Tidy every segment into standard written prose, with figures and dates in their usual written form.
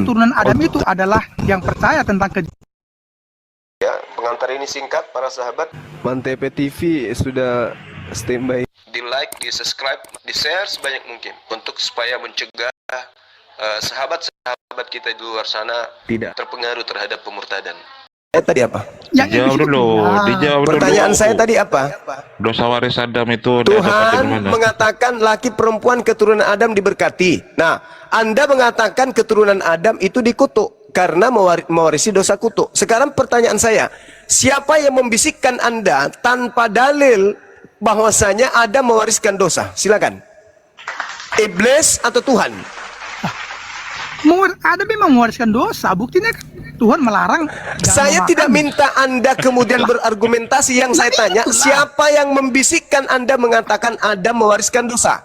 keturunan Adam itu adalah yang percaya tentang Ya, pengantar ini singkat para sahabat. Mantep TV sudah standby. Di like, di subscribe, di share sebanyak mungkin untuk supaya mencegah sahabat-sahabat kita di luar sana tidak terpengaruh terhadap pemurtadan. Tadi apa? Dijawab dulu, dijawab dulu. Pertanyaan saya tadi apa? Dosa waris Adam itu Tuhan mengatakan laki perempuan keturunan Adam diberkati. Nah, Anda mengatakan keturunan Adam itu dikutuk karena mewarisi dosa kutuk. Sekarang pertanyaan saya, siapa yang membisikkan Anda tanpa dalil bahwasanya Adam mewariskan dosa? Silakan. Iblis atau Tuhan? Adam memang mewariskan dosa. Buktinya Tuhan melarang. Saya tidak minta Anda kemudian berargumentasi. Yang saya tanya, siapa yang membisikkan Anda mengatakan Adam mewariskan dosa?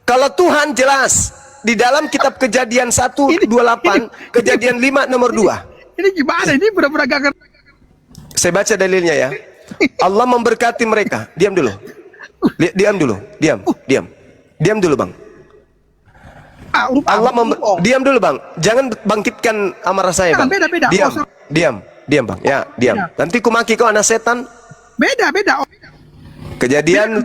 Kalau Tuhan jelas di dalam kitab Kejadian 1:28, Kejadian 5 nomor 2. Ini gimana? Ini benar-benar gak. Saya baca dalilnya ya. Allah memberkati mereka. Diam dulu. Diam dulu. Diam dulu, Bang. Diam dulu, Bang. Jangan bangkitkan amarah saya, Bang. Beda. Diam, Bang. Ya, diam. Nanti ku maki kau anak setan. Beda. Kejadian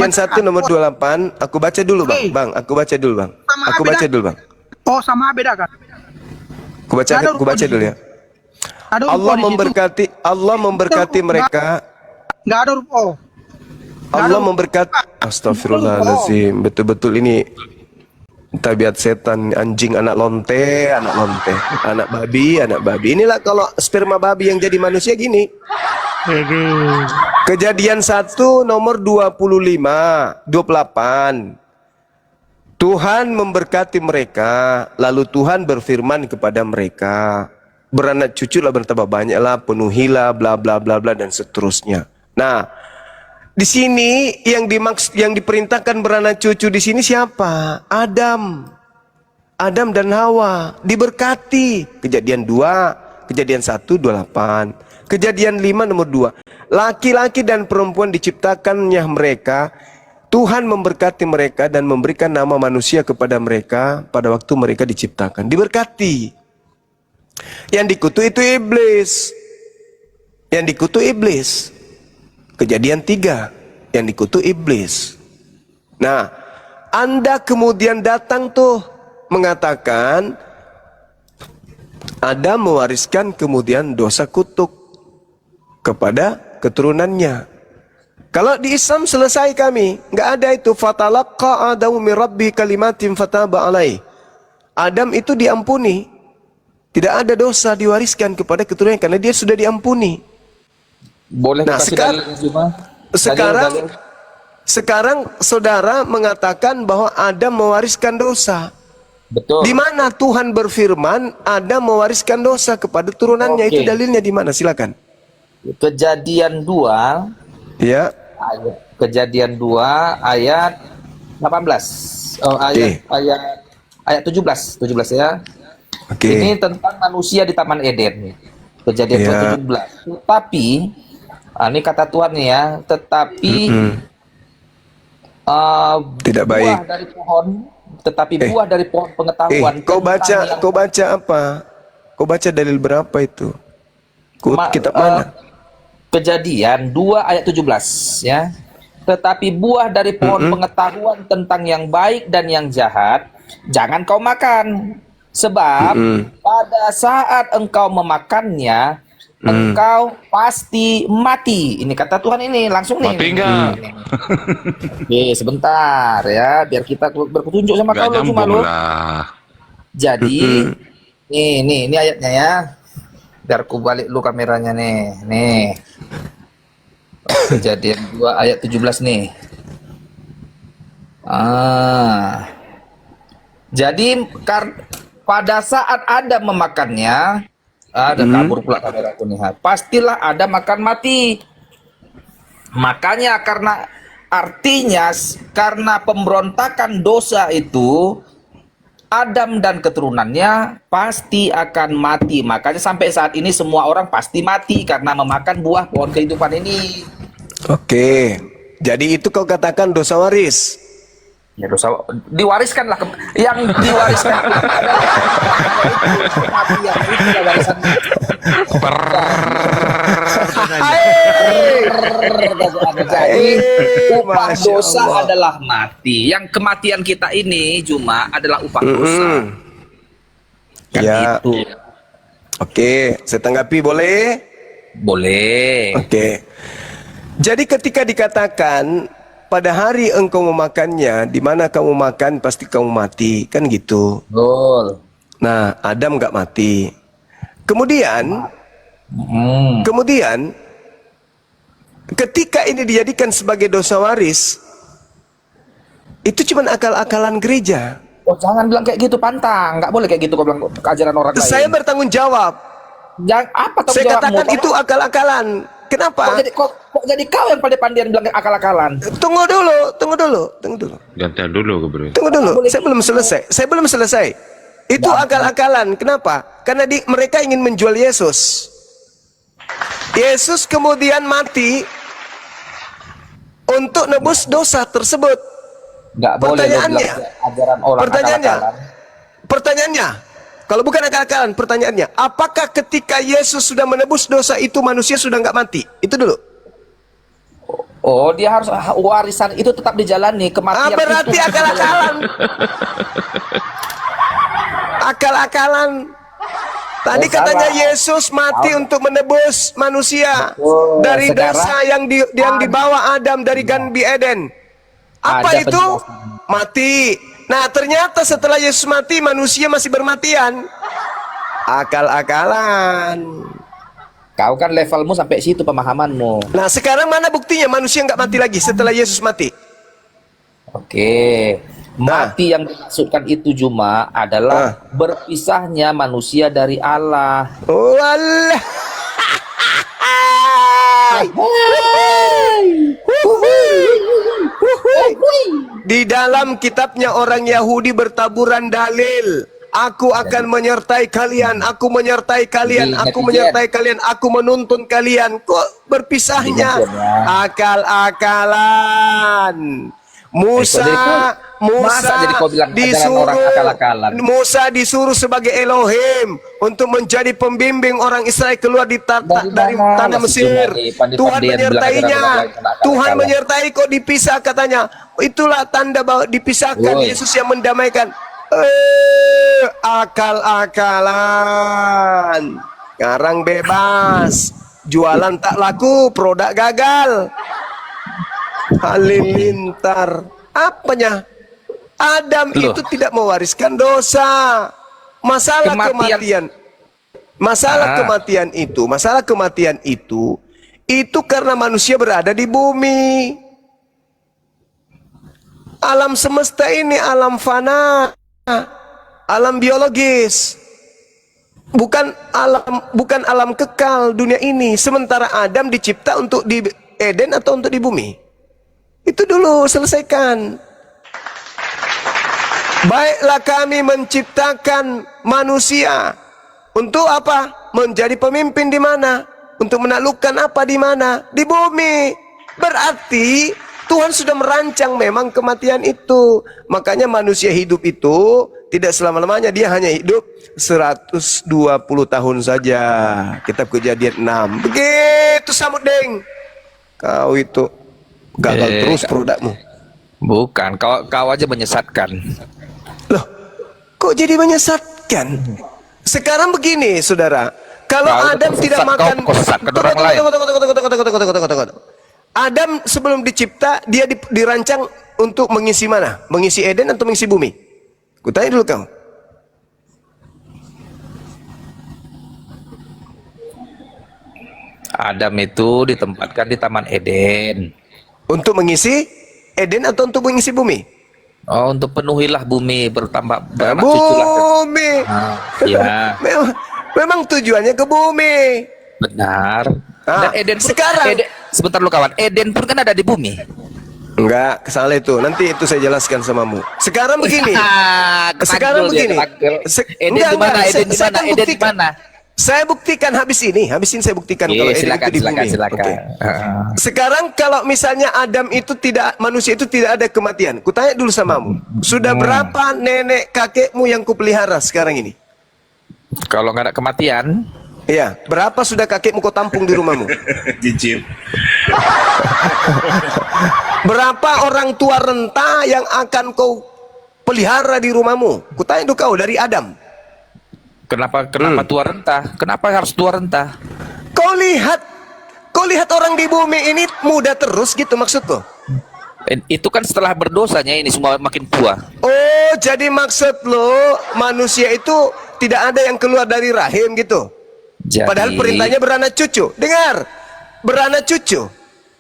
1 nomor 28. Aku baca dulu, Bang. Bang, aku baca dulu, Bang. Aku baca dulu, Bang. Oh, sama beda kan? Ku baca dulu ya. Allah memberkati mereka. Enggak ada huruf O. Allah memberkati. Astagfirullahaladzim. Betul-betul ini tabiat setan, anjing, anak lonte, anak babi. Inilah kalau sperma babi yang jadi manusia gini. Kejadian 1 nomor 28. Tuhan memberkati mereka, lalu Tuhan berfirman kepada mereka, beranak cuculah, bertambah banyaklah, penuhilah, bla bla bla bla dan seterusnya. Nah, di sini yang diperintahkan beranak cucu di sini siapa? Adam dan Hawa diberkati. Kejadian 2, Kejadian 1:28, Kejadian 5 nomor 2. Laki-laki dan perempuan diciptakannya mereka. Tuhan memberkati mereka dan memberikan nama manusia kepada mereka pada waktu mereka diciptakan. Diberkati. Yang dikutuk itu iblis. Kejadian 3, yang dikutuk iblis. Nah, Anda kemudian datang tuh mengatakan Adam mewariskan kemudian dosa kutuk kepada keturunannya. Kalau di Islam selesai kami, nggak ada itu. Fatalaqqa Adamu min rabbi kalimatin fataba alaih. Adam itu diampuni, tidak ada dosa diwariskan kepada keturunannya karena dia sudah diampuni. Boleh. Nah, sekarang saudara mengatakan bahwa Adam mewariskan dosa. Betul. Di mana Tuhan berfirman Adam mewariskan dosa kepada turunannya? Itu dalilnya di mana? Silakan. Kejadian 2. Ya. Kejadian 2 ayat 18. Ayat 17 ya. Ini tentang manusia di Taman Eden. Kejadian 17. Tetapi ini kata Tuhan nih ya, tetapi tidak baik. Buah dari pohon pengetahuan. Kau baca apa? Kau baca dalil berapa itu? Kitab mana? Kejadian 2 ayat 17 ya. Tetapi buah dari pohon pengetahuan tentang yang baik dan yang jahat jangan kau makan, sebab pada saat engkau memakannya engkau pasti mati. Ini kata Tuhan ini langsung nih. Mati enggak? Oke, sebentar ya, biar kita berpetunjuk sama kau cuma lo. Jadi ini ayatnya ya. Biar ku balik lu kameranya nih. Kejadian 2 ayat 17 nih. Jadi pada saat Adam memakannya, ada kabur pula kamera aku nih. Pastilah Adam akan mati. Makanya artinya karena pemberontakan dosa itu, Adam dan keturunannya pasti akan mati. Makanya sampai saat ini semua orang pasti mati karena memakan buah pohon kehidupan ini. Oke. Jadi itu kau katakan dosa waris. Ya dosa diwariskanlah yang diwariskan kematian itu adalah warisan. Jadi upah Masya dosa Allah. adalah mati. Yang kematian kita ini cuma adalah upah dosa. Kan Ya. itu. Oke, saya tanggapi boleh? Boleh. Oke. Jadi ketika dikatakan pada hari engkau memakannya, di mana kamu makan pasti kamu mati, kan gitu. Betul. Nah, Adam nggak mati. Kemudian ketika ini dijadikan sebagai dosa waris, itu cuma akal-akalan gereja. Oh jangan bilang kayak gitu, pantang. Nggak boleh kayak gitu kau bilang ajaran orang lain. Saya bertanggung jawab. Jangan apa tanggung Saya jawabmu? katakan itu akal-akalan. Kenapa? Kok jadi kau yang pandai-pandaian bilang akal-akalan? Tunggu dulu. Gantian dulu bro. Tunggu dulu, saya belum selesai. Itu akal-akalan. Kenapa? Karena mereka ingin menjual Yesus. Yesus kemudian mati untuk nebus dosa tersebut. Nggak boleh lo Pertanyaannya, bilang ajaran orang akal-akalan. pertanyaannya, kalau bukan akal-akalan, pertanyaannya, apakah ketika Yesus sudah menebus dosa itu manusia sudah nggak mati? Itu dulu. Oh, dia harus warisan itu tetap dijalani, kematian Berarti itu. akal-akalan. Akal-akalan. Tadi katanya Yesus mati untuk menebus manusia dari sekarang dosa yang dibawa Adam dari Ganbi Eden. Apa ada itu? Mati. Nah, ternyata setelah Yesus mati manusia masih bermatian. Akal-akalan. Kau kan levelmu sampai situ pemahamanmu. Nah, sekarang mana buktinya manusia nggak mati lagi setelah Yesus mati? Oke. Mati yang dimaksudkan itu cuma adalah berpisahnya manusia dari Allah. Walah. Di dalam kitabnya orang Yahudi bertaburan dalil. Aku akan menyertai kalian, aku menyertai kalian, aku menyertai kalian, aku menuntun kalian. Kok berpisahnya? Akal-akalan. Musa jadi kau bilang ajaran orang akal-akalan? Musa disuruh sebagai Elohim untuk menjadi pembimbing orang Israel keluar dari tanah Mesir. Tuhan menyertainya. Tuhan menyertai kok dipisah katanya. Itulah tanda bahwa dipisahkan. Yesus yang mendamaikan. Akal-akalan. Sekarang bebas. Jualan tak laku, produk gagal. Halilintar. Apanya? Adam itu tidak mewariskan dosa. Masalah kematian itu karena manusia berada di bumi. Alam semesta ini alam fana, alam biologis. Bukan alam kekal dunia ini. Sementara Adam dicipta untuk di Eden atau untuk di bumi? Itu dulu selesaikan. Baiklah kami menciptakan manusia untuk apa? Menjadi pemimpin di mana? Untuk menaklukkan apa di mana? Di bumi. Berarti Tuhan sudah merancang memang kematian itu. Makanya manusia hidup itu tidak selama-lamanya, dia hanya hidup 120 tahun saja. Kitab Kejadian 6. Begitu Samudeng. Kau itu gagal terus produkmu. Bukan, kau aja menyesatkan. Loh, kok jadi menyesatkan? Sekarang begini, saudara. Kalau Adam tidak makan, tunggu. Adam sebelum dicipta, dia dirancang untuk mengisi mana? Mengisi Eden atau mengisi bumi? Kutanya dulu kau. Adam itu ditempatkan di Taman Eden. Untuk mengisi Eden atau untuk mengisi bumi? Oh, untuk penuhilah bumi, bertambah beranak bumi. cuculah. Ya. memang tujuannya ke bumi. Benar. Dan Eden pun, sekarang sebentar lu kawan, Eden pun kan ada di bumi. Enggak, salah itu. Nanti itu saya jelaskan samamu. Sekarang begini. Sekarang begini. Eden di mana? Eden di mana? Eden di mana? Saya buktikan habis ini saya buktikan kalau Eden silakan, itu di bumi. silakan. Oke. Sekarang kalau misalnya Adam itu tidak, manusia itu tidak ada kematian. Kutanya dulu samamu, sudah berapa nenek kakekmu yang kupelihara sekarang ini? Kalau nggak ada kematian, Iya, berapa sudah kakekmu kau tampung di rumahmu? Cicip. Berapa orang tua renta yang akan kau pelihara di rumahmu? Kutanya dulu kau dari Adam. kenapa tua renta? Kenapa harus tua renta? Kau lihat orang di bumi ini muda terus gitu maksudku? Itu kan setelah berdosanya ini semua makin tua. Oh, jadi maksud lo manusia itu tidak ada yang keluar dari rahim gitu? Jadi, Padahal perintahnya beranak cucu. Dengar, beranak cucu.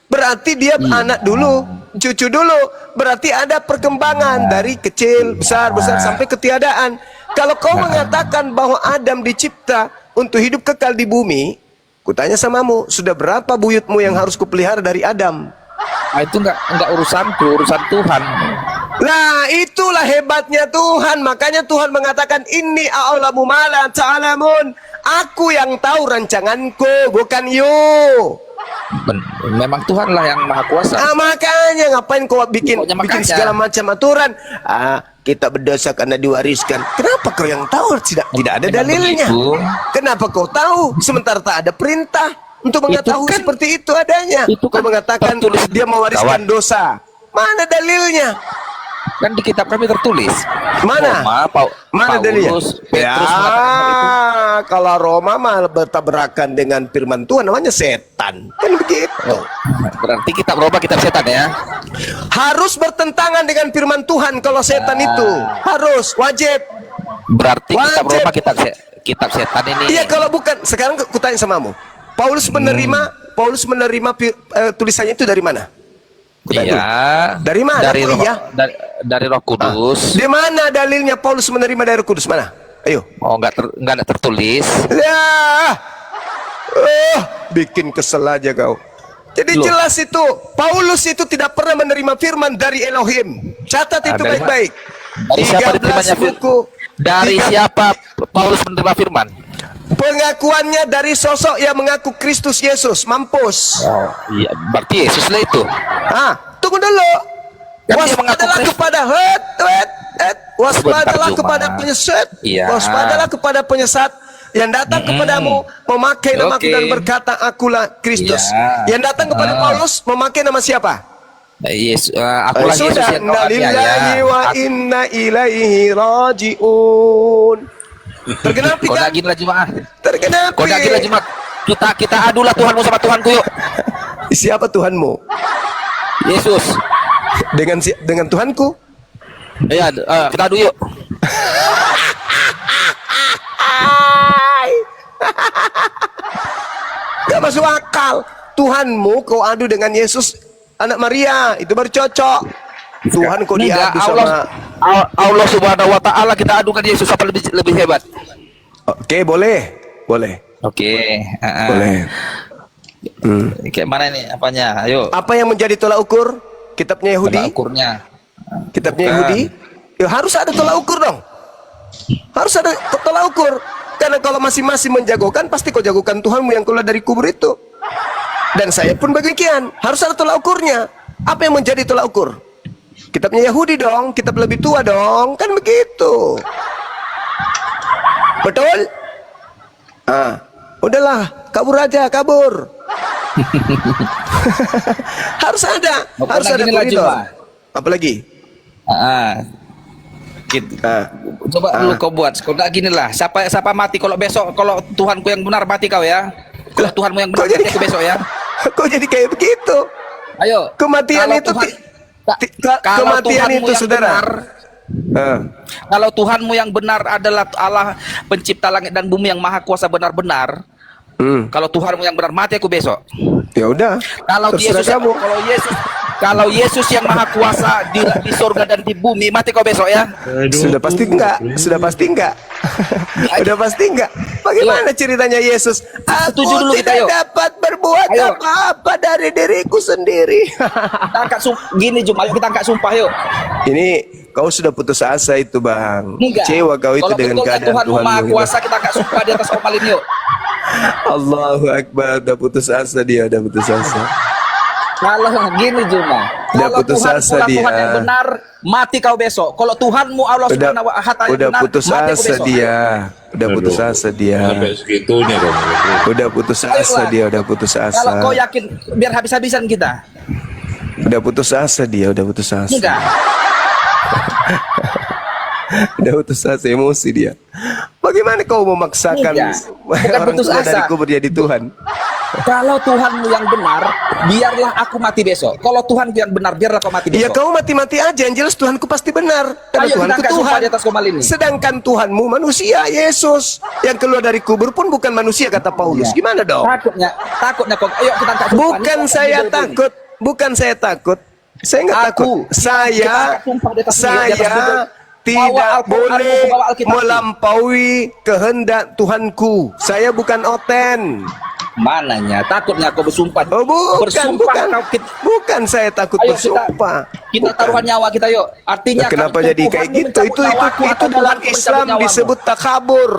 Berarti dia anak dulu, cucu dulu. Berarti ada perkembangan dari kecil, besar sampai ketiadaan. Kalau kau mengatakan bahwa Adam dicipta untuk hidup kekal di bumi, kutanya samamu, sudah berapa buyutmu yang harus kupelihara dari Adam? Nah, itu nggak urusanku, urusan Tuhan. Nah, itulah hebatnya Tuhan. Makanya Tuhan mengatakan, Inni a'lamu ma la ta'lamun. Aku yang tahu rancanganku, bukan you. Memang Tuhan lah yang maha kuasa. Makanya ngapain kau bikin Pokoknya makanya. segala macam aturan? Kita berdosa karena diwariskan. Kenapa kau yang tahu? Tidak ada Memang dalilnya. begitu. Kenapa kau tahu? Sementara tak ada perintah untuk mengetahui kan- seperti itu adanya. itu Kau kan mengatakan tertulis, dia mewariskan kawan. dosa. Mana dalilnya? Kan di kitab kami tertulis. Mana? Mana dalilnya? Petrus mengatakan itu. Kalau Roma mah bertabrakan dengan firman Tuhan, namanya setan. Kan begitu. Oh, berarti kitab Roma kitab setan ya? Harus bertentangan dengan firman Tuhan kalau setan itu. Harus, wajib. Berarti kitab Wajib. Roma kitab setan ini. Iya, kalau bukan, sekarang kutanya samamu. Paulus menerima tulisannya itu dari mana? Kutanya dulu. Iya. Dari mana? Dari Oh, Roh, iya. dari Roh Kudus. Di mana dalilnya Paulus menerima dari Roh Kudus? Mana? Ayo. Oh, nggak ada tertulis. Ya, bikin kesel aja kau. Jadi Loh. jelas itu, Paulus itu tidak pernah menerima firman dari Elohim. Catat itu Dari baik-baik. Dari siapa 13 diterimanya buku. Dari siapa Paulus menerima firman? Pengakuannya dari sosok yang mengaku Kristus Yesus. Mampus. Oh, iya, berarti Yesus lah itu. Tunggu dulu. Kan dia mengaku Waspadalah Kristus. kepada waspadalah Sebentar, kepada Juma. penyesat. Iya. Waspadalah kepada penyesat yang datang kepadamu memakai namaku Oke. dan berkata akulah Kristus. Iya. Yang datang kepada Paulus memakai nama siapa? Yesus, akulah Yesus Sudah, yang kau inna lillahi aniaya. wa inna ilaihi rajiun. Tergenapi Kau kan? daging lah Jemaah. Tergenapi. Kau daging lah Jemaah. Kita adulah Tuhanmu sama Tuhanku yuk. Siapa Tuhanmu? Yesus. Dengan Tuhanku? Iya, kita adu yuk. Gak masuk akal. Tuhanmu kau adu dengan Yesus anak Maria, itu baru cocok. Tuhan kau Enggak, diadu sama. Allah Subhanahu wa taala kita adukan Yesus apa lebih hebat. Oke, boleh. Oke, Boleh. Kayak mana ini apanya? Ayo. Apa yang menjadi tolak ukur? Kitabnya Yahudi? Tolak ukurnya. Kitabnya Bukan. Yahudi? Ya harus ada tolak ukur dong. Harus ada tolak ukur. Karena kalau masing-masing menjagokan, pasti kau jagokan Tuhanmu yang keluar dari kubur itu. Dan saya pun bagian. Harus ada tolak ukurnya. Apa yang menjadi tolak ukur? Kitabnya Yahudi dong, kitab lebih tua dong. Kan begitu. Betul? Udahlah, kabur aja, kabur. Harus ada, harus ada Gini lah, koridor. Juma. Apalagi? Coba dulu kau buat. Kau enggak gini lah. Siapa mati kalau besok kalau Tuhanku yang benar mati kau ya. Kalau Tuhanmu yang benar Kau jadi mati aku besok ya. Kok jadi kayak begitu? Ayo. Kematian Kalau itu Tuhan- kematian Tuhanmu itu yang saudara. benar, kalau Tuhanmu yang benar adalah Allah pencipta langit dan bumi yang maha kuasa benar-benar. Kalau Tuhanmu yang benar mati aku besok. Ya udah. Kalau terserah Yesus kamu. kalau Yesus yang maha kuasa di surga dan di bumi mati kau besok ya. Sudah pasti enggak. Sudah pasti enggak. Udah pasti enggak. Bagaimana ceritanya Yesus? Setuju Aku dulu kita, tidak yuk. dapat berbuat Ayo. apa-apa dari diriku sendiri. Kita angkat gini Jum, ayo kita angkat sumpah yuk. Ini kau sudah putus asa itu bang. Enggak. Kecewa kau itu Kalau dengan betul kan keadaan Tuhanmu Tuhanmu. maha gitu. kuasa kita angkat sumpah di atas omal ini yuk. Allahu Akbar, udah putus asa dia, udah putus asa. Kalau gini Juma, Udah kalau putus Tuhan asa Tuhan dia. yang benar, mati kau besok. Kalau Tuhanmu Allah Subhanahu wa Ta'ala yang Udah benar, putus mati kau asa besok. dia. Udah putus Aduh. asa dia. Sampai segitunya dong. Udah putus asa dia, udah putus Kalau kau asa. yakin, biar habis-habisan kita. Udah putus asa dia, udah putus asa. Enggak. Udah putus asa, emosi dia. Bagaimana kau memaksakan Tidak. Bukan orang putus tua asa. dari kubur jadi Tuhan? Kalau Tuhanmu yang benar, biarlah aku mati besok. Kalau Tuhanku yang benar, biarlah kau mati Ya besok. kau mati-mati aja, yang jelas Tuhanku pasti benar. Karena Ayo kita Tuhanku angkat sumpah Tuhan. di atas komal ini. Sedangkan Tuhanmu manusia, Yesus. Yang keluar dari kubur pun bukan manusia, kata Paulus. Iya. Gimana dong? Takutnya kok. Ayo kita angkat sumpah. Bukan Ini saya Bible ini. takut. Bukan saya takut. Saya nggak Aku. takut. Saya, Kita angkat sumpah di atas ini, di atas saya Bible. Bawa tidak Al-Quran, boleh bawa Alkitab. melampaui kehendak Tuhanku. Saya bukan oten. Mananya? Takutnya kau bersumpah. Oh, bukan, bukan. Kau, Bukan saya takut ayo bersumpah. kita taruhan nyawa kita yuk. Artinya Kenapa kalau jadi kayak Tuhanmu gitu? mencabut Itu nyawaku atau dalam Tuhanku mencabut Islam nyawamu? disebut takabur.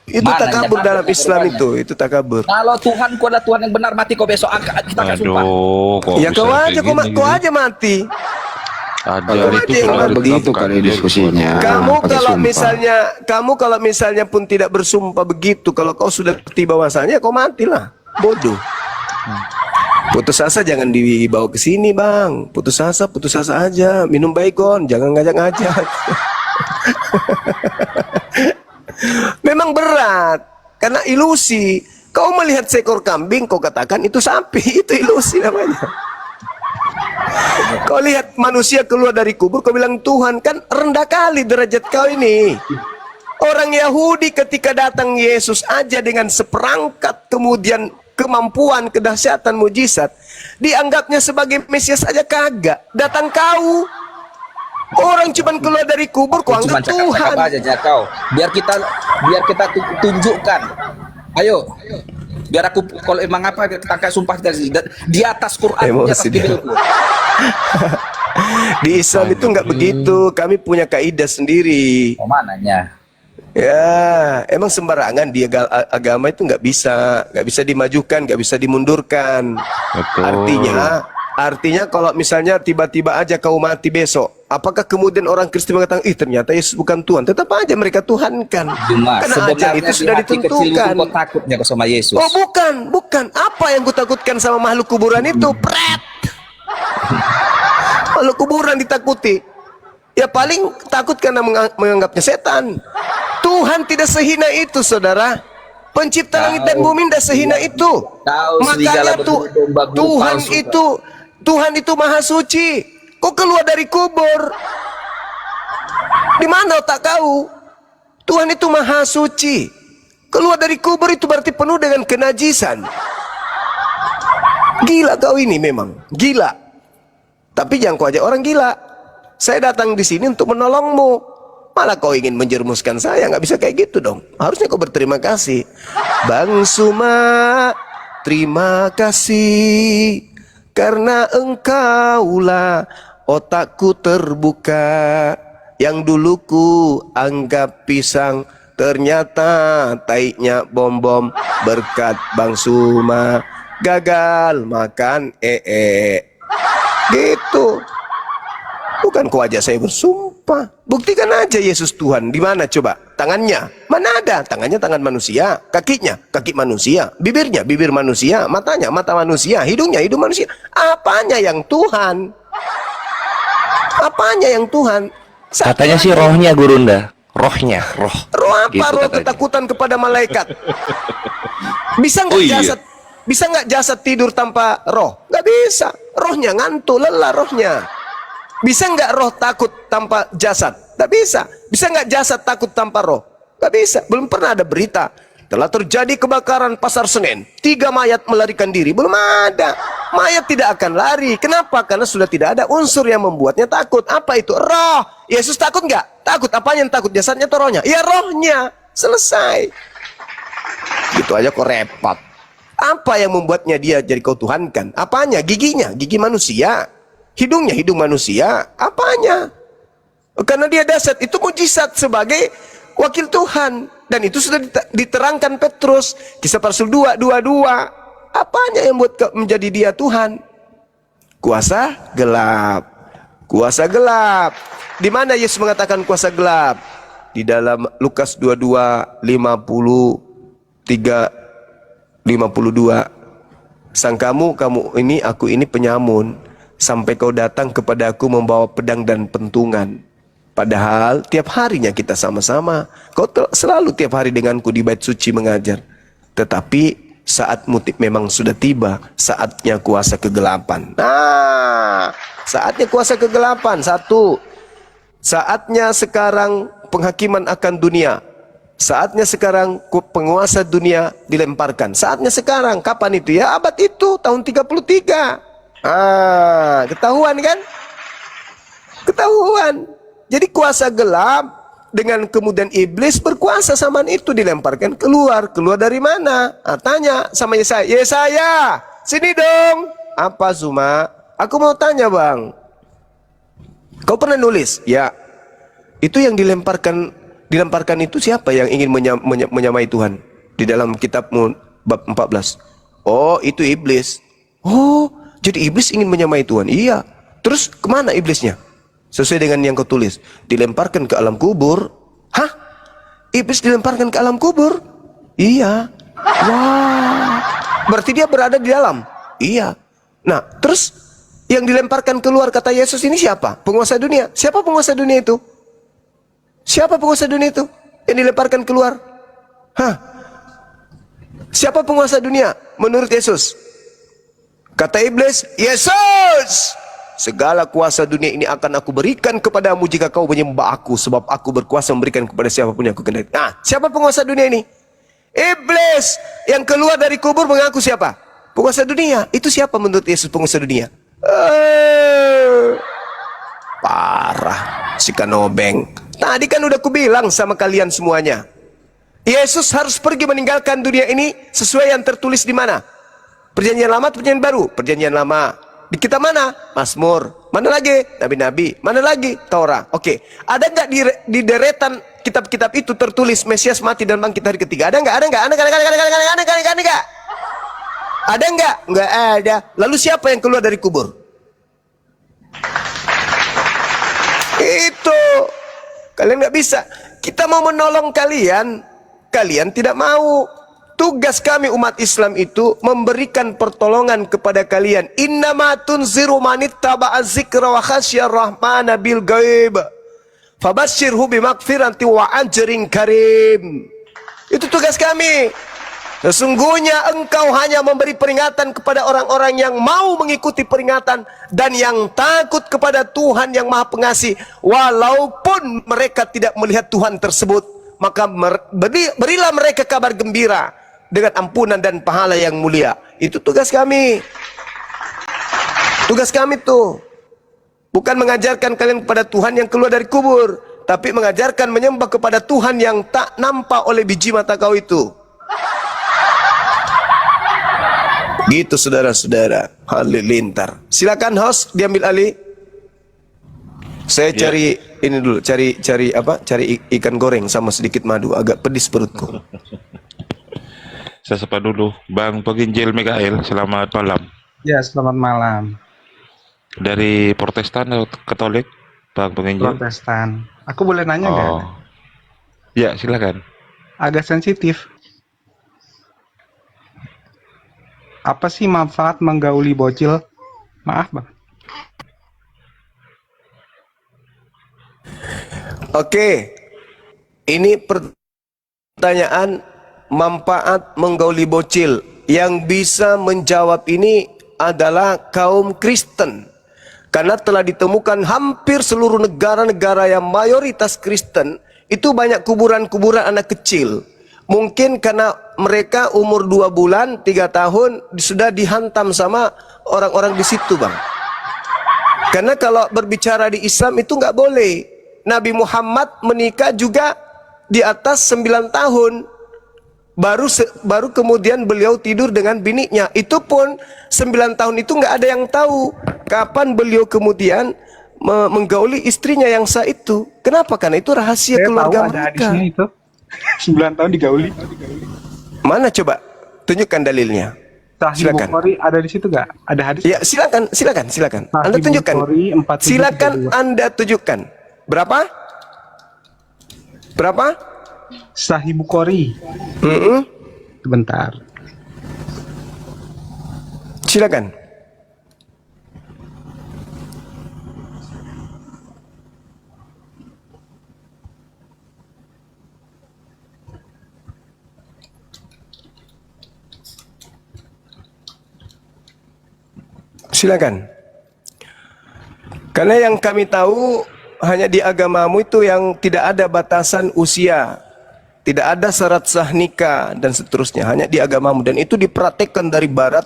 Itu Mana takabur yang dalam takabur Islam rupanya? itu takabur. Kalau Tuhanku adalah Tuhan yang benar, mati kau besok. Kita akan sumpah. Aduh, kok Ya bisa kau kayak aja, gini, kau gitu? aja mati. Ajar itu aja yang sudah begitu ditetapkan kali dia diskusinya. gitu. Kamu pakai kalau sumpah. misalnya, pun tidak bersumpah begitu, kalau kau sudah tiba masanya, kau matilah. Bodoh. Putus asa jangan dibawa ke sini, Bang. Putus asa aja. Minum Baygon, jangan ngajak-ngajak. Memang berat karena ilusi. Kau melihat seekor kambing, kau katakan itu sapi, itu ilusi namanya. Kau lihat manusia keluar dari kubur, kau bilang Tuhan, kan rendah kali derajat kau ini. Orang Yahudi ketika datang Yesus aja dengan seperangkat kemudian kemampuan, kedahsyatan, mujizat, dianggapnya sebagai Mesias aja kagak. Datang kau, orang cuman keluar dari kubur, kau Cuma anggap Tuhan. cakap aja jangan kau. Biar kita tunjukkan. Ayo. Biar aku kalau emang apa kita angkat sumpah kita di atas Quran, di atas Emosi dia. Bibelku. Di Islam itu nggak begitu. Kami punya kaidah sendiri. Oh, mananya? Ya, emang sembarangan di agama itu nggak bisa dimajukan, nggak bisa dimundurkan. Betul. Artinya kalau misalnya tiba-tiba aja kau mati besok, apakah kemudian orang Kristen mengatakan, ih ternyata Yesus bukan Tuhan? Tetap aja mereka tuhankan. Cuma Karena ajal itu sudah ditentukan. Kau takutnya kau sama Yesus. Oh bukan. Apa yang kutakutkan sama makhluk kuburan itu? Pret. Makhluk kuburan ditakuti. Ya paling takut karena menganggapnya setan. Tuhan tidak sehina itu, saudara. Pencipta langit dan bumi tidak sehina itu. Makanya Tuhan itu maha suci. Kok keluar dari kubur? Di mana otak kau? Tuhan itu maha suci. Keluar dari kubur itu berarti penuh dengan kenajisan. Gila kau ini memang, gila. Tapi jangan kau ajak orang gila. Saya datang di sini untuk menolongmu. Malah kau ingin menjerumuskan saya, nggak bisa kayak gitu dong. Harusnya kau berterima kasih. Bang Suma, terima kasih. Karena engkaulah otakku terbuka. Yang dulu ku anggap pisang, ternyata taiknya bom-bom. Berkat Bang Suma, gagal makan gitu. Bukan kau aja saya bersumpah. Buktikan aja Yesus Tuhan. Di mana coba? Tangannya. Mana ada? Tangannya tangan manusia. Kakinya kaki manusia. Bibirnya bibir manusia. Matanya mata manusia. Hidungnya hidung manusia. Apanya yang Tuhan? Apanya yang Tuhan? Satu Katanya sih aja. rohnya Gurunda. Rohnya, roh. Roh apa? Gitu Roh katanya. ketakutan kepada malaikat. Bisa nggak Oh, iya. jasad? Bisa nggak jasad tidur tanpa roh? Nggak bisa. Rohnya ngantuk, lelah rohnya. Bisa nggak roh takut tanpa jasad? Nggak bisa. Bisa nggak jasad takut tanpa roh? Nggak bisa. Belum pernah ada berita telah terjadi kebakaran pasar Senen, 3 mayat melarikan diri. Belum ada. Mayat tidak akan lari. Kenapa? Karena sudah tidak ada unsur yang membuatnya takut. Apa itu? Roh. Yesus takut nggak? Takut. Apanya yang takut? Jasadnya atau rohnya? Ya rohnya. Selesai. Gitu aja kok repot. Apa yang membuatnya dia jadi kau tuhankan? Apanya? Giginya? Gigi manusia. Hidungnya? Hidung manusia. Apanya? Karena dia dasar. Itu mujizat sebagai wakil Tuhan. Dan itu sudah diterangkan Petrus. Kisah para Rasul 2:22. Apanya yang buat menjadi dia Tuhan? Kuasa gelap. Kuasa gelap. Di mana Yesus mengatakan kuasa gelap? Di dalam Lukas 22:53-52. Sang kamu ini, aku ini penyamun, sampai kau datang kepada aku membawa pedang dan pentungan. Padahal tiap harinya kita sama-sama. Kau selalu tiap hari denganku di bait suci mengajar. Tetapi saatmu memang sudah tiba, saatnya kuasa kegelapan. Nah, saatnya kuasa kegelapan. Satu, saatnya sekarang penghakiman akan dunia. Saatnya sekarang penguasa dunia dilemparkan. Saatnya sekarang. Kapan itu ya? Abad itu, tahun 33. Ketahuan kan? Ketahuan. Jadi kuasa gelap dengan kemudian iblis berkuasa zaman itu dilemparkan keluar. Keluar dari mana? Tanya sama Yesaya. Yesaya, sini dong. Apa Zuma? Aku mau tanya bang. Kau pernah nulis? Ya. Itu yang dilemparkan itu siapa yang ingin menyamai Tuhan? Di dalam kitabmu bab 14. Oh, itu iblis. Oh, jadi iblis ingin menyamai Tuhan. Iya. Terus kemana iblisnya? Sesuai dengan yang kau tulis. Dilemparkan ke alam kubur. Hah? Iblis dilemparkan ke alam kubur? Iya. Wah. Berarti dia berada di dalam? Iya. Nah, terus yang dilemparkan keluar kata Yesus ini siapa? Penguasa dunia. Siapa penguasa dunia itu? Siapa penguasa dunia itu yang dilemparkan keluar? Hah? Siapa penguasa dunia menurut Yesus? Kata iblis, Yesus! Segala kuasa dunia ini akan aku berikan kepadamu jika kau menyembah aku, sebab aku berkuasa memberikan kepada siapapun yang aku kehendaki. Nah, siapa penguasa dunia ini? Iblis yang keluar dari kubur mengaku siapa? Penguasa dunia. Itu siapa menurut Yesus penguasa dunia? Parah si Kanobeng. Tadi kan udah kubilang sama kalian semuanya. Yesus harus pergi meninggalkan dunia ini sesuai yang tertulis di mana? Perjanjian Lama atau Perjanjian Baru? Perjanjian Lama. Di kitab mana? Mazmur. Mana lagi? Nabi-nabi. Mana lagi? Taurat. Oke. Ada nggak di deretan kitab-kitab itu tertulis Mesias mati dan bangkit hari ketiga? Ada nggak? Ada nggak? Ada nggak? Ada nggak? Nggak ada. Lalu siapa yang keluar dari kubur? Itu. Kalian nggak bisa. Kita mau menolong kalian, kalian tidak mau. Tugas kami umat Islam itu memberikan pertolongan kepada kalian. Innama tunziru manittaba'a dzikra wa khasyar rahmana bil ghaib. Fabashshirhu bimaghfiratin wa ajrin karim. Itu tugas kami. Sesungguhnya engkau hanya memberi peringatan kepada orang-orang yang mau mengikuti peringatan dan yang takut kepada Tuhan yang Maha Pengasih, walaupun mereka tidak melihat Tuhan tersebut, maka berilah mereka kabar gembira dengan ampunan dan pahala yang mulia. Itu tugas kami. Tugas kami tuh bukan mengajarkan kalian kepada Tuhan yang keluar dari kubur, tapi mengajarkan menyembah kepada Tuhan yang tak nampak oleh biji mata kau itu. Gitu saudara-saudara. Halilintar. Silakan host diambil alih. Saya cari ini dulu, cari apa? Cari ikan goreng sama sedikit madu, agak pedis perutku. Saya sapa dulu Bang Penginjil Mikael, selamat malam. Ya, selamat malam. Dari Protestan atau Katolik, Bang Penginjil? Protestan. Aku boleh nanya nggak? Ya, silakan. Agak sensitif. Apa sih manfaat menggauli bocil? Maaf, Bang. Oke. Ini pertanyaan manfaat menggauli bocil. Yang bisa menjawab ini adalah kaum Kristen. Karena telah ditemukan hampir seluruh negara-negara yang mayoritas Kristen, itu banyak kuburan-kuburan anak kecil. Mungkin karena mereka umur 2 bulan, 3 tahun sudah dihantam sama orang-orang di situ, Bang. Karena kalau berbicara di Islam itu nggak boleh. Nabi Muhammad menikah juga di atas 9 tahun. Baru kemudian beliau tidur dengan biniknya. Itu pun 9 tahun itu nggak ada yang tahu kapan beliau kemudian menggauli istrinya yang sah itu. Kenapa? Karena itu rahasia Saya keluarga tahu ada mereka. hadisnya itu. 9 tahun digauli. Mana coba? Tunjukkan dalilnya. Sahih Silakan. Bukhari ada di situ nggak? Ada hadis? Ya, silakan. Anda Sahih tunjukkan. Bukhari 4732. Silakan Anda tunjukkan. Berapa? Sahih Bukhari. Sebentar. Silakan. Silakan. Karena yang kami tahu hanya di agamamu itu yang tidak ada batasan usia, tidak ada syarat sah nikah dan seterusnya, hanya di agamamu, dan itu dipraktekkan dari barat.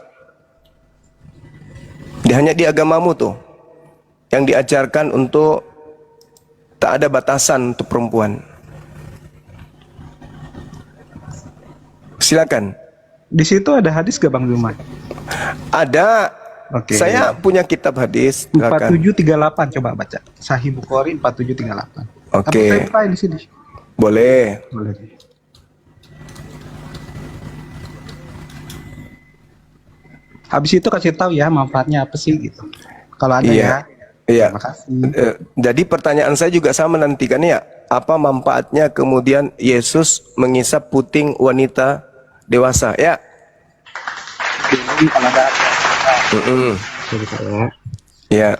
Hanya di agamamu tuh yang diajarkan untuk tak ada batasan untuk perempuan. Silakan. Di situ ada hadis gak Bang Zuma? Ada. Oke. Saya punya kitab hadis. Silakan. 4738 coba baca. Sahih Bukhari 4738. Oke. Apa saya di sini? Boleh. Boleh. Habis itu kasih tahu ya manfaatnya apa sih gitu. Kalau ada ya. Iya. Terima kasih. Jadi pertanyaan saya juga sama nanti kan ya. Apa manfaatnya kemudian Yesus mengisap puting wanita dewasa? Ya. Ini kalau ada Ya.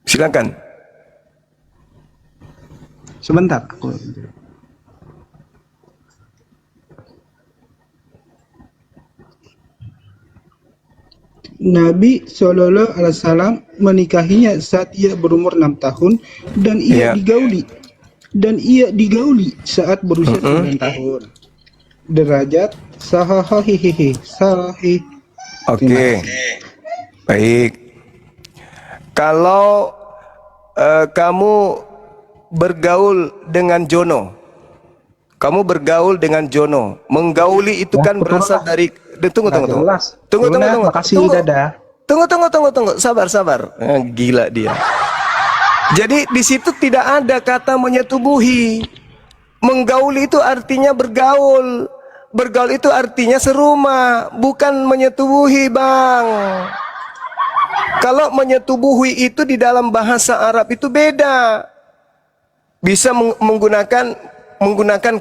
Silakan. sebentar aku. Nabi Shallallahu Alaihi Wasallam menikahinya saat ia berumur 6 tahun dan ia digauli saat berusia 9 tahun. Derajat sahihihi sahih. Oke. Baik. Kalau kamu bergaul dengan Jono, menggauli itu kan berasal dari tunggu. Makasih dadah. Tunggu. Sabar. Gila dia. Jadi di situ tidak ada kata menyetubuhi. Menggauli itu artinya bergaul. Bergaul itu artinya serumah, bukan menyetubuhi, Bang. Kalau menyetubuhi itu di dalam bahasa Arab itu beda. Bisa menggunakan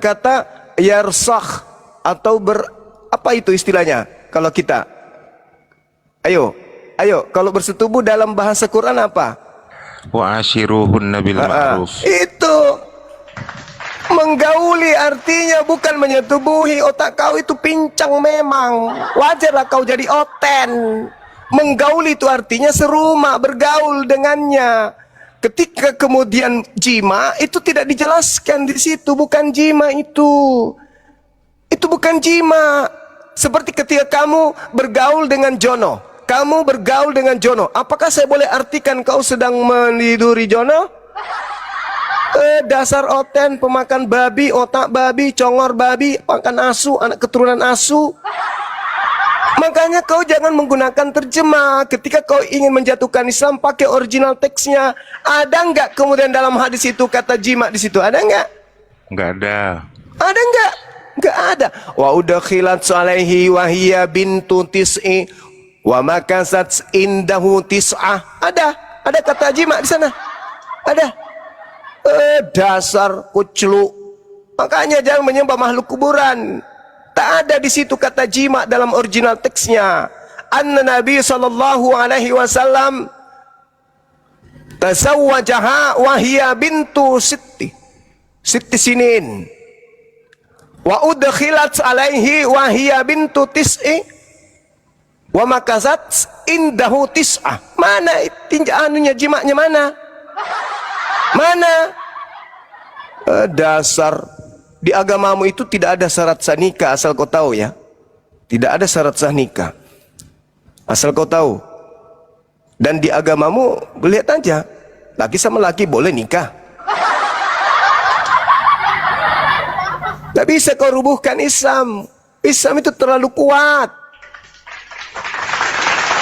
kata yarsakh atau apa itu istilahnya kalau kita? Ayo, kalau bersetubuh dalam bahasa Quran apa? Wa ashiruhunna bil ma'ruf. Itu menggauli artinya bukan menyetubuhi. Otak kau itu pincang memang. Wajarlah kau jadi oten. Menggauli itu artinya serumah, bergaul dengannya. Ketika kemudian jima itu tidak dijelaskan di situ, bukan jima itu. Itu bukan jima. Seperti ketika kamu bergaul dengan Jono. Apakah saya boleh artikan kau sedang meniduri Jono? Dasar oten, pemakan babi, otak babi, congor babi, makan asu, anak keturunan asu. Makanya kau jangan menggunakan terjemah. Ketika kau ingin menjatuhkan Islam, pakai original teksnya. Ada nggak kemudian dalam hadis itu kata jima di situ? Ada nggak? Nggak ada. Ada nggak? Nggak ada. Wa udkhilat alaihi wa hiya bintu tis'i wa makasat indahu tis'ah. Ada kata jima di sana. Ada. Dasar kuclu. Makanya jangan menyembah makhluk kuburan. Tak ada di situ kata jima dalam original teksnya. Anna Nabi sallallahu alaihi wasallam tazawwajaha wa hiya bintu sitti sinin. Wa udkhilat alaihi wa hiya bintu tis'i wa makasat indahu tis'ah. Mana anunya jimanya mana? Mana? Dasar. Di agamamu itu tidak ada syarat sah nikah, asal kau tahu ya. Tidak ada syarat sah nikah, asal kau tahu. Dan di agamamu, lihat aja, laki sama laki boleh nikah. Tak bisa kau rubuhkan Islam. Islam itu terlalu kuat.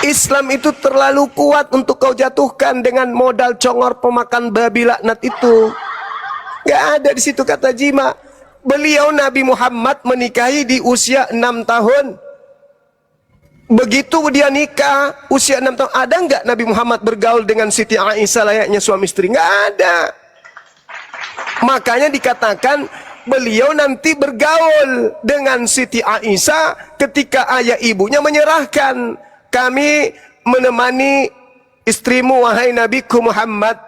Islam itu terlalu kuat untuk kau jatuhkan dengan modal congor pemakan babi laknat itu. Gak ada di situ kata jima. Beliau Nabi Muhammad menikahi di usia 6 tahun. Begitu dia nikah usia 6 tahun, ada nggak Nabi Muhammad bergaul dengan Siti Aisyah layaknya suami istri? Nggak ada. Makanya dikatakan beliau nanti bergaul dengan Siti Aisyah ketika ayah ibunya menyerahkan, kami menemani istrimu wahai Nabiku Muhammad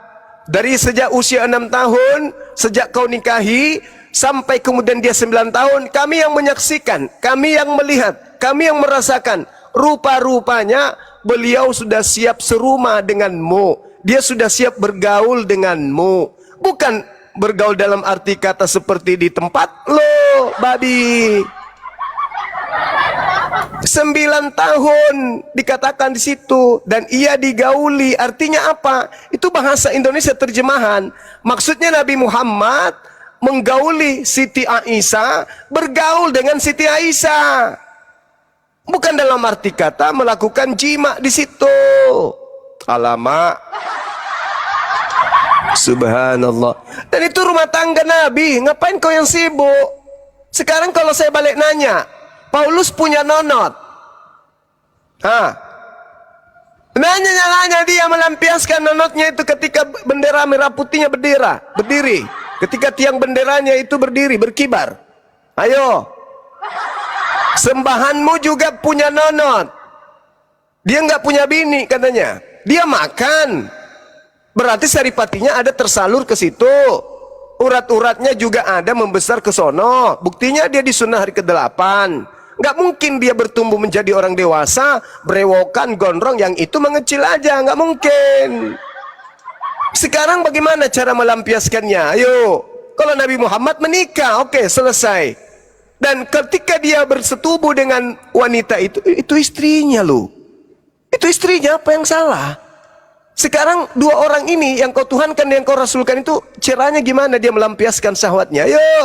dari sejak usia 6 tahun, sejak kau nikahi sampai kemudian dia 9 tahun, kami yang menyaksikan, kami yang melihat, kami yang merasakan. Rupa-rupanya beliau sudah siap serumah denganmu, dia sudah siap bergaul denganmu. Bukan bergaul dalam arti kata seperti di tempat lo, babi. 9 tahun dikatakan di situ, dan ia digauli. Artinya apa? Itu bahasa Indonesia terjemahan. Maksudnya Nabi Muhammad menggauli Siti Aisyah, bergaul dengan Siti Aisyah. Bukan dalam arti kata melakukan jima di situ. Alamak. Subhanallah. Dan itu rumah tangga Nabi. Ngapain kau yang sibuk? Sekarang kalau saya balik nanya, Paulus punya nonot. Nanya dia melampiaskan nonotnya itu ketika bendera merah putihnya berdiri. Ketika tiang benderanya itu berdiri, berkibar. Ayo. Sembahanmu juga punya nonot. Dia nggak punya bini katanya. Dia makan. Berarti saripatinya ada tersalur ke situ. Urat-uratnya juga ada membesar ke sono. Buktinya dia disunah hari ke-8. Nggak mungkin dia bertumbuh menjadi orang dewasa, berewokan, gondrong, yang itu mengecil aja. Nggak mungkin. Sekarang bagaimana cara melampiaskannya? Ayo. Kalau Nabi Muhammad menikah, oke, selesai. Dan ketika dia bersetubuh dengan wanita itu istrinya loh. Itu istrinya, apa yang salah? Sekarang dua orang ini yang kau tuhankan dan yang kau rasulkan itu caranya gimana dia melampiaskan syahwatnya? Ayo.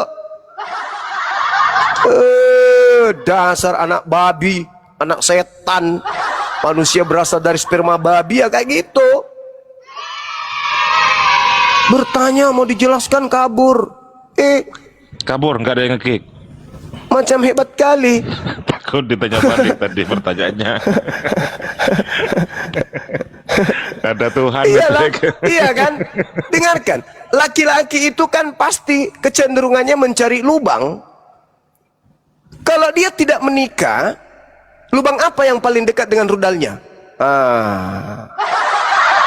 Dasar anak babi, anak setan. Manusia berasal dari sperma babi, ya kayak gitu. Bertanya mau dijelaskan kabur. Kabur, nggak ada yang nge-kick. Macam hebat kali. Takut ditanya balik tadi pertanyaannya. Ada Tuhan. Iyalah, iya kan? Dengarkan, laki-laki itu kan pasti kecenderungannya mencari lubang. Kalau dia tidak menikah, lubang apa yang paling dekat dengan rudalnya?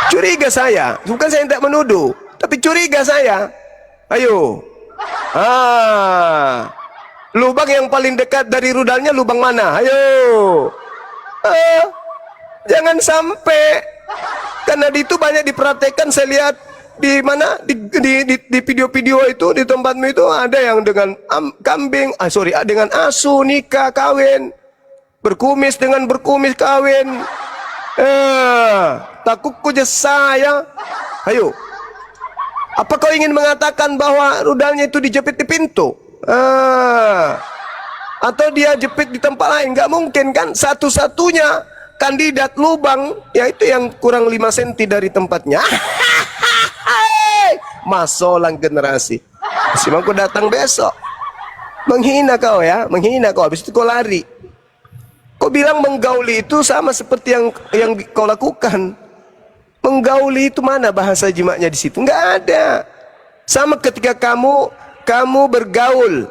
Curiga saya. Bukan saya tidak menuduh, tapi curiga saya. Ayo. Lubang yang paling dekat dari rudalnya lubang mana? Ayo. Jangan sampai. Karena itu banyak diperhatikan, saya lihat di mana di video-video itu di tempatmu itu ada yang dengan kambing, dengan asu nikah kawin, berkumis dengan berkumis kawin. Takutku saya. Ayo. Apa kau ingin mengatakan bahwa rudalnya itu dijepit di pintu? Atau dia jepit di tempat lain? Nggak mungkin kan? Satu-satunya kandidat lubang yaitu yang kurang 5 cm dari tempatnya. Masolang generasi. Siapa datang besok menghina kau ya, menghina kau, habis itu kau lari. Kau bilang menggauli itu sama seperti yang kau lakukan. Menggauli itu mana bahasa jimaknya di situ? Nggak ada. Sama ketika kamu bergaul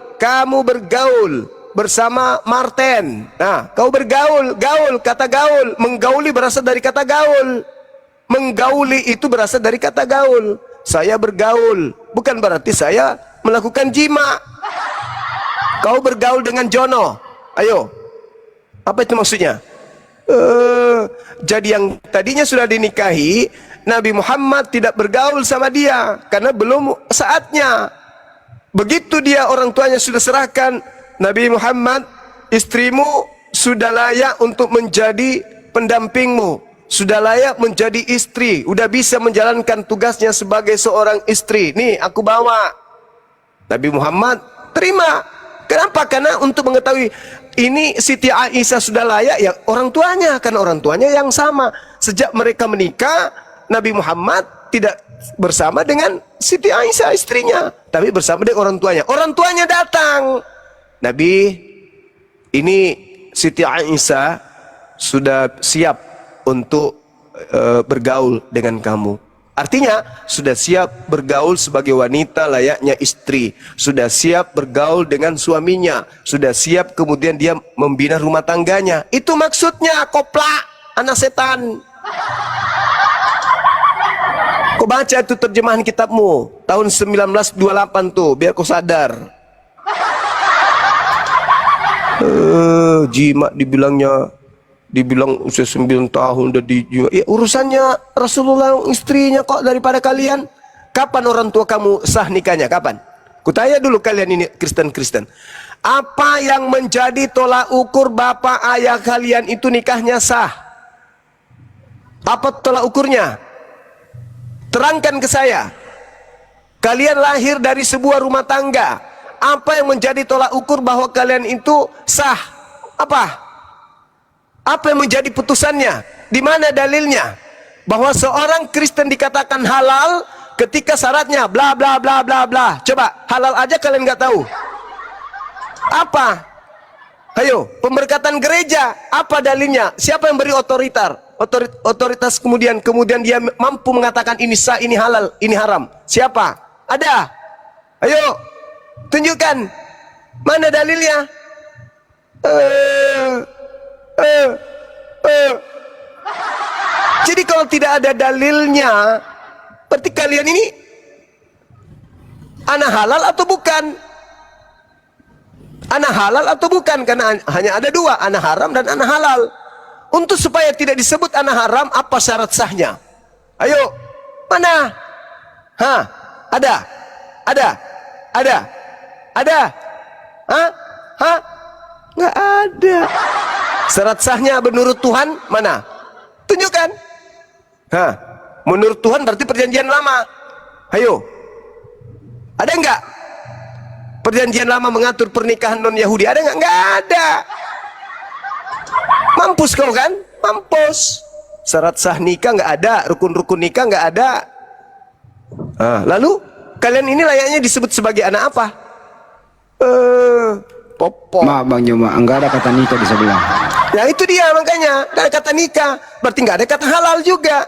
bersama Martin. Nah, kau bergaul, kata gaul, menggauli berasal dari kata gaul. Menggauli itu berasal dari kata gaul. Saya bergaul, bukan berarti saya melakukan jima. Kau bergaul dengan Jono. Ayo. Apa itu maksudnya? Jadi yang tadinya sudah dinikahi, Nabi Muhammad tidak bergaul sama dia karena belum saatnya. Begitu dia orang tuanya sudah serahkan, Nabi Muhammad, istrimu sudah layak untuk menjadi pendampingmu, sudah layak menjadi istri, sudah bisa menjalankan tugasnya sebagai seorang istri. Nih aku bawa. Nabi Muhammad terima. Kenapa? Karena untuk mengetahui ini Siti Aisyah sudah layak ya orang tuanya, karena orang tuanya yang sama. Sejak mereka menikah, Nabi Muhammad tidak bersama dengan Siti Aisyah istrinya, tapi bersama dengan orang tuanya. Orang tuanya datang, Nabi, ini Siti Aisyah sudah siap untuk bergaul dengan kamu. Artinya sudah siap bergaul sebagai wanita layaknya istri, sudah siap bergaul dengan suaminya, sudah siap kemudian dia membina rumah tangganya. Itu maksudnya, koplak anak setan. Kau baca itu terjemahan kitabmu tahun 1928 tuh, biar kau sadar. Jimat dibilang usia 9 tahun udah dijimat. Ya, urusannya Rasulullah istrinya kok daripada kalian. Kapan orang tua kamu sah nikahnya? Kapan? Kutanya dulu kalian ini Kristen. Apa yang menjadi tolak ukur bapak ayah kalian itu nikahnya sah? Apa tolak ukurnya? Terangkan ke saya. Kalian lahir dari sebuah rumah tangga. Apa yang menjadi tolak ukur bahwa kalian itu sah? Apa? Apa yang menjadi putusannya? Di mana dalilnya? Bahwa seorang Kristen dikatakan halal ketika syaratnya bla bla bla bla bla. Coba, halal aja kalian nggak tahu. Apa? Ayo, pemberkatan gereja, apa dalilnya? Siapa yang beri otoritas kemudian dia mampu mengatakan ini sah, ini halal, ini haram? Siapa? Ada? Ayo, tunjukkan. Mana dalilnya? Jadi kalau tidak ada dalilnya, berarti kalian ini anak halal atau bukan? Anak halal atau bukan? Karena hanya ada dua, anak haram dan anak halal. Untuk supaya tidak disebut anak haram, apa syarat sahnya? Ayo, mana? Hah? Ada? Hah? Nggak ada. Syarat sahnya menurut Tuhan mana? Tunjukkan. Hah? Menurut Tuhan berarti perjanjian lama. Ayo. Ada nggak? Perjanjian lama mengatur pernikahan non Yahudi. Ada nggak? Nggak ada. Mampus kau kan? Mampus. Syarat sah nikah nggak ada, rukun-rukun nikah nggak ada. Lalu kalian ini layaknya disebut sebagai anak apa? Popok. Maaf Bang Joma, enggak ada kata nikah di sebelah. Nah itu dia makanya, nggak ada kata nikah, berarti nggak ada kata halal juga.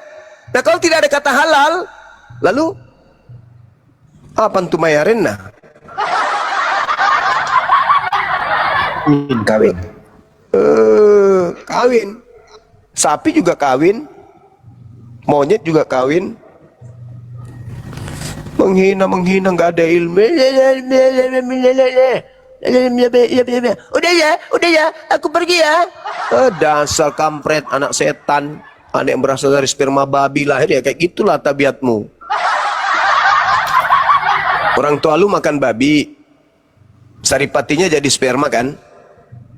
Nah kalau tidak ada kata halal, lalu apa tuh mayarena? Kawin. Kawin. Sapi juga kawin. Monyet juga kawin. Menghina nggak ada ilmu. Udah ya, aku pergi ya. Dasar kampret, anak setan, anak yang berasal dari sperma babi lahir ya kayak gitulah tabiatmu. Orang tua lu makan babi, saripatinya jadi sperma kan?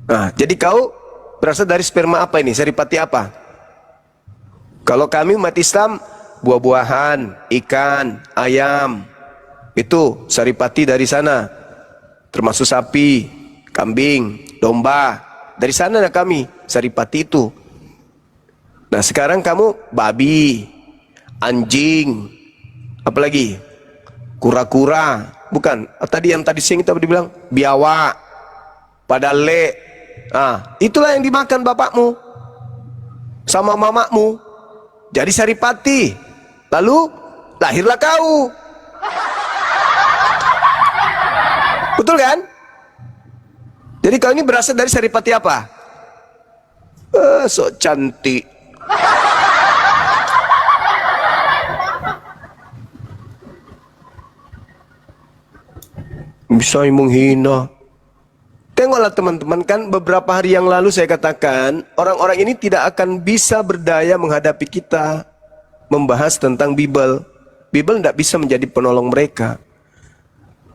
Nah, jadi kau berasal dari sperma apa ini? Saripati apa? Kalau kami umat Islam, buah-buahan, ikan, ayam, itu saripati dari sana. Termasuk sapi, kambing, domba. Dari sana ada kami, saripati itu. Nah sekarang kamu babi, anjing, apalagi? Kura-kura, bukan? Tadi yang tadi siang kita dibilang biawak, padale. Nah, itulah yang dimakan bapakmu sama mamakmu. Jadi saripati. Lalu lahirlah kau. Betul kan? Jadi kau ini berasal dari saripati apa? Sok cantik. Bisa menghina. Tengoklah teman-teman, kan beberapa hari yang lalu saya katakan orang-orang ini tidak akan bisa berdaya menghadapi kita membahas tentang Bible. Bible tidak bisa menjadi penolong mereka.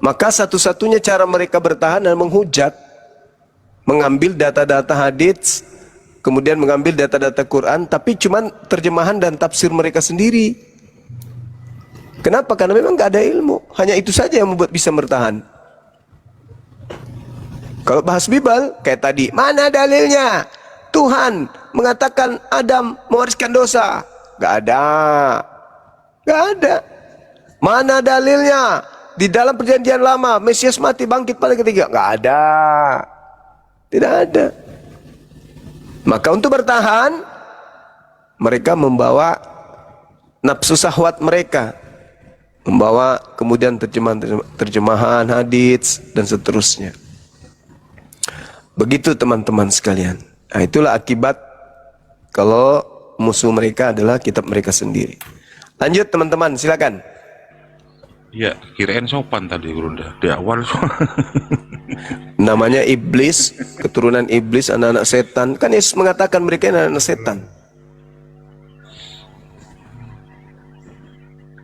Maka satu-satunya cara mereka bertahan dan menghujat, mengambil data-data hadits, kemudian mengambil data-data Quran, tapi cuma terjemahan dan tafsir mereka sendiri. Kenapa? Karena memang nggak ada ilmu. Hanya itu saja yang membuat bisa bertahan. Kalau bahas Bible kayak tadi, mana dalilnya? Tuhan mengatakan Adam mewariskan dosa. Gak ada. Gak ada. Mana dalilnya? Di dalam perjanjian lama Mesias mati bangkit pada ketiga. Gak ada. Tidak ada. Maka untuk bertahan, mereka membawa nafsu syahwat mereka, membawa kemudian terjemahan hadits dan seterusnya. Begitu teman-teman sekalian. Nah, itulah akibat kalau musuh mereka adalah kitab mereka sendiri. Lanjut teman-teman, silakan. Ya, kirain sopan tadi Gurunda di awal. Namanya iblis, keturunan iblis, anak-anak setan. Kan Yesus mengatakan mereka anak-anak setan.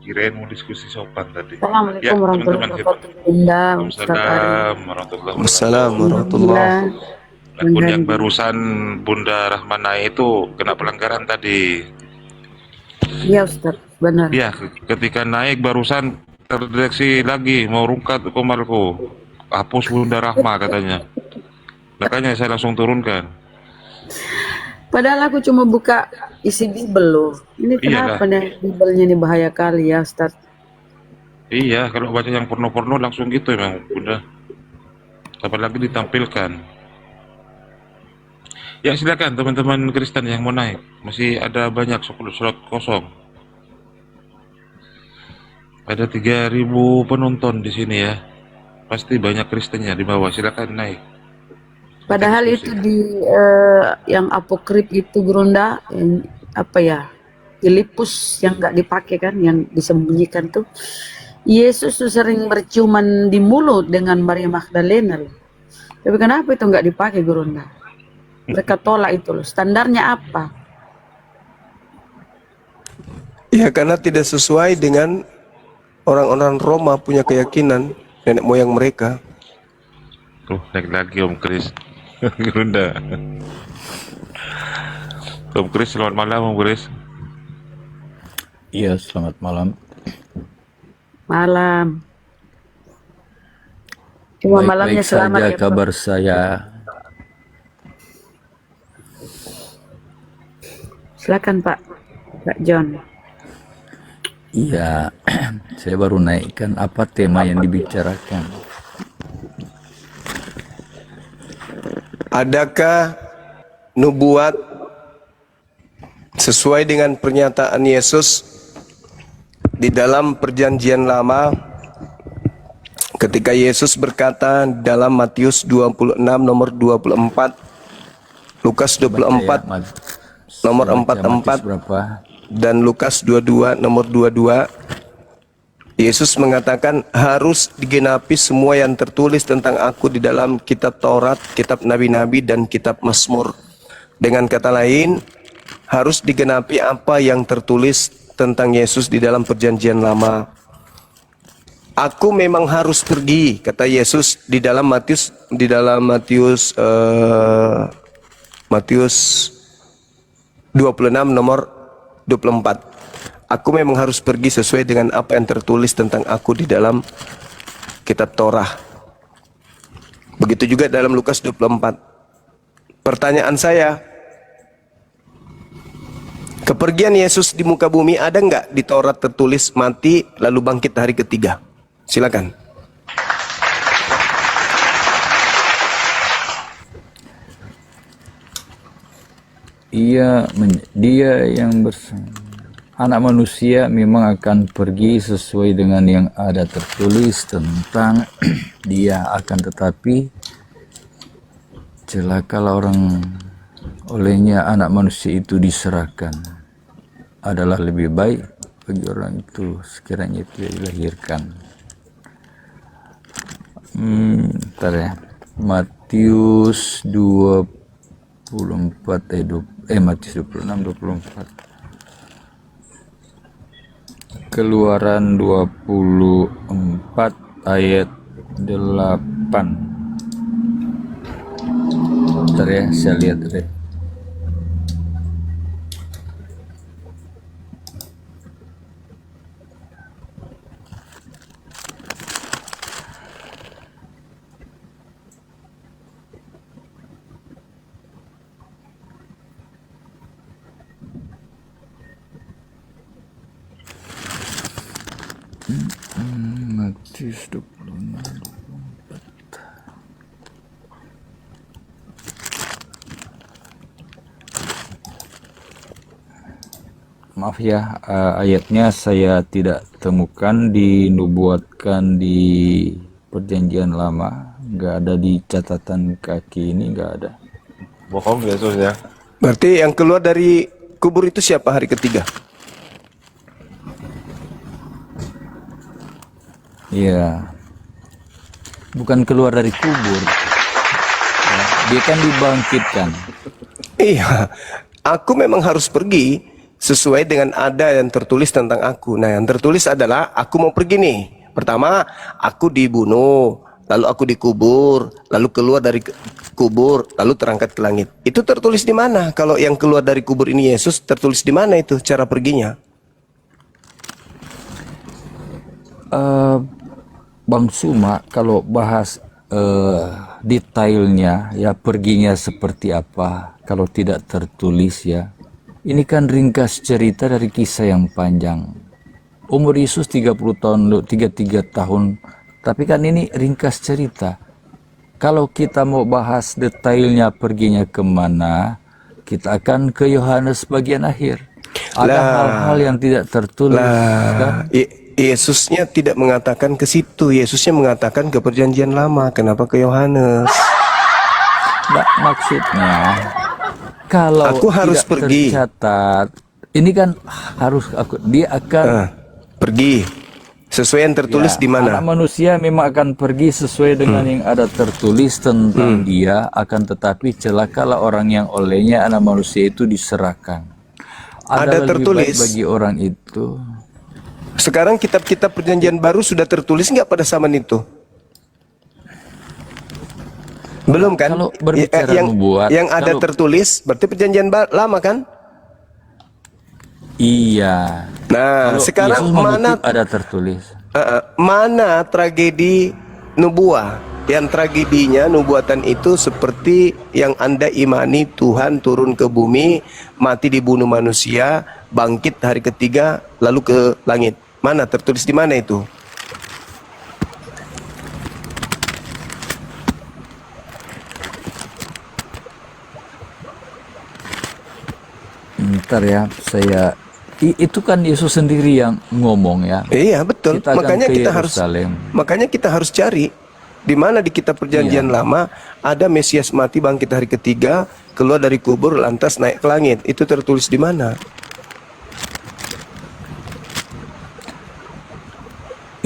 Kirain mau diskusi sopan tadi. Assalamualaikum warahmatullahi wabarakatuh. Bunda, Ustaz Ari. Waalaikumsalam warahmatullahi wabarakatuh. Wassalamualaikum warahmatullahi. Akun yang barusan Bunda Rahmana itu kena pelanggaran tadi. Iya Ustaz, benar. Ya, ketika naik barusan terdeteksi lagi mau rungkat komalku. Hapus Bunda Rahma katanya. Makanya saya langsung turunkan. Padahal aku cuma buka isi Bible loh. Ini Iyalah. kenapa nih Bible-nya ini bahaya kali ya Ustaz? Iya, kalau baca yang porno-porno langsung gitu emang Bunda. Apalagi ditampilkan. Ya silakan teman-teman Kristen yang mau naik. Masih ada banyak slot kosong. Ada 3.000 penonton di sini ya. Pasti banyak Kristennya di bawah. Silakan naik. Padahal itu di yang apokrip itu Gurunda, yang apa ya, Filipus yang nggak dipakai kan, yang disembunyikan tuh. Yesus tuh sering berciuman di mulut dengan Maria Magdalena loh. Tapi kenapa itu nggak dipakai Gurunda? Mereka tolak itu loh. Standarnya apa? Ya karena tidak sesuai dengan orang-orang Roma punya keyakinan nenek moyang mereka. Tuh, naik lagi Om Kris. Gurunda. Om Kris, selamat malam Om Kris. Iya, selamat malam. Malam. Cuma malamnya Baik-baik selamat saja ya, Pak. kabar saya. Silakan Pak John. Iya, saya baru naikkan apa tema yang dibicarakan. Adakah nubuat sesuai dengan pernyataan Yesus di dalam perjanjian lama ketika Yesus berkata dalam Matius 26 nomor 24, Lukas 24 nomor 44 dan Lukas 22 nomor 22, Yesus mengatakan harus digenapi semua yang tertulis tentang aku di dalam kitab Taurat, kitab Nabi-Nabi dan kitab Mazmur. Dengan kata lain, harus digenapi apa yang tertulis tentang Yesus di dalam perjanjian lama. Aku memang harus pergi, kata Yesus di dalam Matius 26 nomor 24. Aku memang harus pergi sesuai dengan apa yang tertulis tentang aku di dalam kitab Torah. Begitu juga dalam Lukas 24. Pertanyaan saya, kepergian Yesus di muka bumi ada nggak di Taurat tertulis mati lalu bangkit hari ketiga? Silakan. Dia yang bersama anak manusia memang akan pergi sesuai dengan yang ada tertulis tentang dia, akan tetapi celakalah orang olehnya anak manusia itu diserahkan. Adalah lebih baik bagi orang itu sekiranya itu dilahirkan. Bentar ya. Matius 24 Matius 26 24. Keluaran 24 ayat 8. Bentar ya, saya lihat deh. Matius 26. Maaf ya, ayatnya saya tidak temukan dinubuatkan di perjanjian lama, nggak ada di catatan kaki ini, nggak ada. Bohong Yesus ya. Berarti yang keluar dari kubur itu siapa hari ketiga? Iya, bukan keluar dari kubur, ya, dia kan dibangkitkan. Iya, aku memang harus pergi sesuai dengan ada yang tertulis tentang aku. Nah, yang tertulis adalah aku mau pergi nih. Pertama, aku dibunuh, lalu aku dikubur, lalu keluar dari kubur, lalu terangkat ke langit. Itu tertulis di mana? Kalau yang keluar dari kubur ini Yesus, tertulis di mana itu cara perginya? Bang Suma, kalau bahas detailnya, ya perginya seperti apa, kalau tidak tertulis ya. Ini kan ringkas cerita dari kisah yang panjang. Umur Yesus 30 tahun, 33 tahun. Tapi kan ini ringkas cerita. Kalau kita mau bahas detailnya perginya kemana, kita akan ke Yohanes bagian akhir. Ada hal-hal yang tidak tertulis. Kan? Yesusnya tidak mengatakan ke situ. Yesusnya mengatakan ke perjanjian lama. Kenapa ke Yohanes? Nggak, maksudnya kalau aku harus tidak pergi. Tercatat, ini kan harus dia akan pergi sesuai yang tertulis ya, di mana? Anak manusia memang akan pergi sesuai dengan yang ada tertulis tentang dia, akan tetapi celakalah orang yang olehnya anak manusia itu diserahkan. Ada lebih tertulis baik bagi orang itu. Sekarang kitab-kitab perjanjian baru sudah tertulis nggak pada zaman itu? Belum kan? Kalau berbicara nubuat, yang ada tertulis berarti perjanjian lama kan? Iya. Nah, kalau sekarang Yesus mana ada tertulis? Mana tragedi nubuah? Yang tragedinya nubuatan itu seperti yang Anda imani, Tuhan turun ke bumi, mati dibunuh manusia, bangkit hari ketiga, lalu ke langit. Mana tertulis di mana itu? Bentar ya, itu kan Yesus sendiri yang ngomong ya. Iya betul. Makanya kita harus cari di mana di kitab perjanjian lama ada Mesias mati bangkit hari ketiga, keluar dari kubur lantas naik ke langit. Itu tertulis di mana?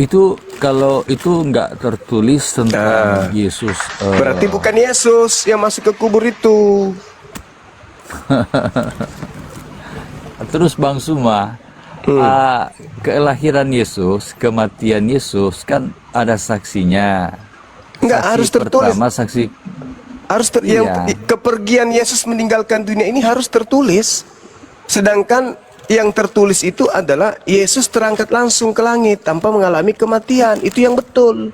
Itu kalau itu nggak tertulis tentang Yesus. Berarti bukan Yesus yang masuk ke kubur itu. Terus Bang Suma, kelahiran Yesus, kematian Yesus kan ada saksinya. Enggak harus tertulis. Pertama saksi kepergian Yesus meninggalkan dunia ini harus tertulis. Sedangkan yang tertulis itu adalah Yesus terangkat langsung ke langit tanpa mengalami kematian. Itu yang betul.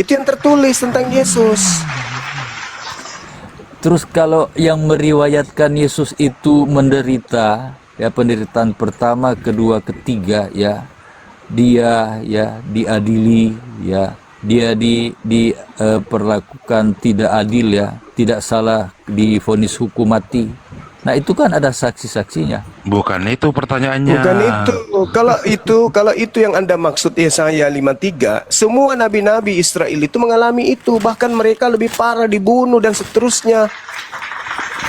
Itu yang tertulis tentang Yesus. Terus kalau yang meriwayatkan Yesus itu menderita, ya penderitaan pertama, kedua, ketiga, ya dia ya diadili, ya dia diperlakukan tidak adil, ya tidak salah, divonis hukum mati. Nah itu kan ada saksi-saksinya. Bukan itu pertanyaannya. Bukan itu. Kalau itu yang Anda maksud Yesaya 53, semua nabi-nabi Israel itu mengalami itu, bahkan mereka lebih parah, dibunuh dan seterusnya.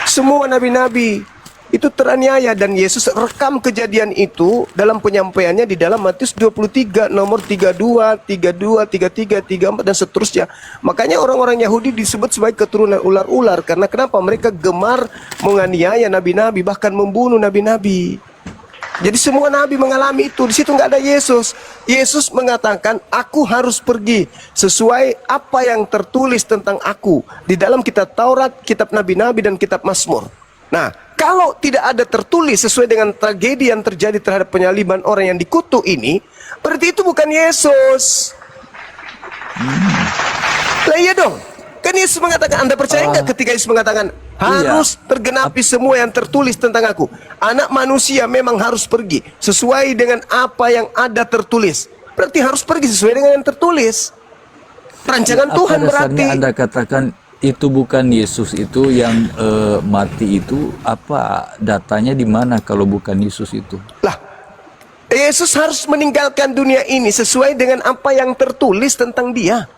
Semua nabi-nabi itu teraniaya dan Yesus rekam kejadian itu dalam penyampaiannya di dalam Matius 23 nomor 32, 32, 33, 34 dan seterusnya. Makanya orang-orang Yahudi disebut sebagai keturunan ular-ular karena kenapa? Mereka gemar menganiaya nabi-nabi, bahkan membunuh nabi-nabi. Jadi semua nabi mengalami itu. Di situ nggak ada Yesus. Yesus mengatakan, aku harus pergi sesuai apa yang tertulis tentang aku di dalam kitab Taurat, kitab nabi-nabi dan kitab Mazmur. Nah, kalau tidak ada tertulis sesuai dengan tragedi yang terjadi terhadap penyaliban orang yang dikutuk ini, berarti itu bukan Yesus. Lah iya dong. Kan Yesus mengatakan, Anda percaya nggak ketika Yesus mengatakan harus tergenapi semua yang tertulis tentang aku. Anak manusia memang harus pergi sesuai dengan apa yang ada tertulis. berarti harus pergi sesuai dengan yang tertulis. Rancangan Apa Tuhan dasarnya berarti. Anda katakan itu bukan Yesus itu yang mati itu? Apa datanya di mana kalau bukan Yesus itu? Lah, Yesus harus meninggalkan dunia ini sesuai dengan apa yang tertulis tentang dia.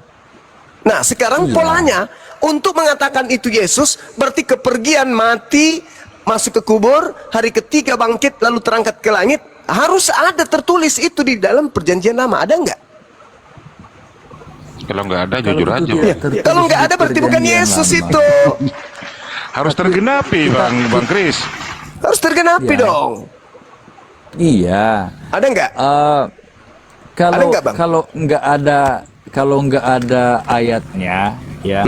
Nah, sekarang Iya. polanya untuk mengatakan itu Yesus berarti kepergian, mati, masuk ke kubur, hari ketiga bangkit lalu terangkat ke langit. Harus ada tertulis itu di dalam perjanjian lama. Ada nggak? Kalau nggak ada, Kalau jujur itu aja. tidak Bang. tertulis Kalau nggak di ada berarti bukan perjanjian Yesus lama. itu. Harus tergenapi, Bang Kris. Harus tergenapi Ya. dong. Iya. Ada nggak? Kalau Ada nggak, Bang? kalau nggak ada ayatnya, ya.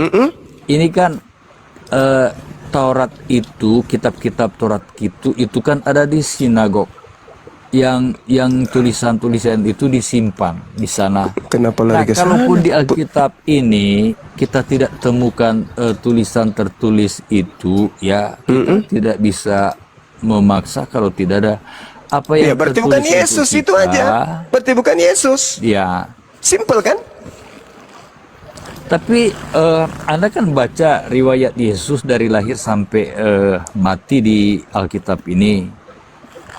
Ini kan Taurat itu, kitab-kitab Taurat itu kan ada di sinagog. Yang tulisan-tulisan itu disimpan di sana. Kenapa Nah, lari ke sana? kalaupun di Alkitab ini kita tidak temukan tulisan tertulis itu, ya kita tidak bisa memaksa kalau tidak ada apa Ya yang berarti tertulis bukan Yesus itu kita. aja. Berarti bukan Yesus. Ya, Simple kan? tapi Anda kan baca riwayat Yesus dari lahir sampai mati di Alkitab ini.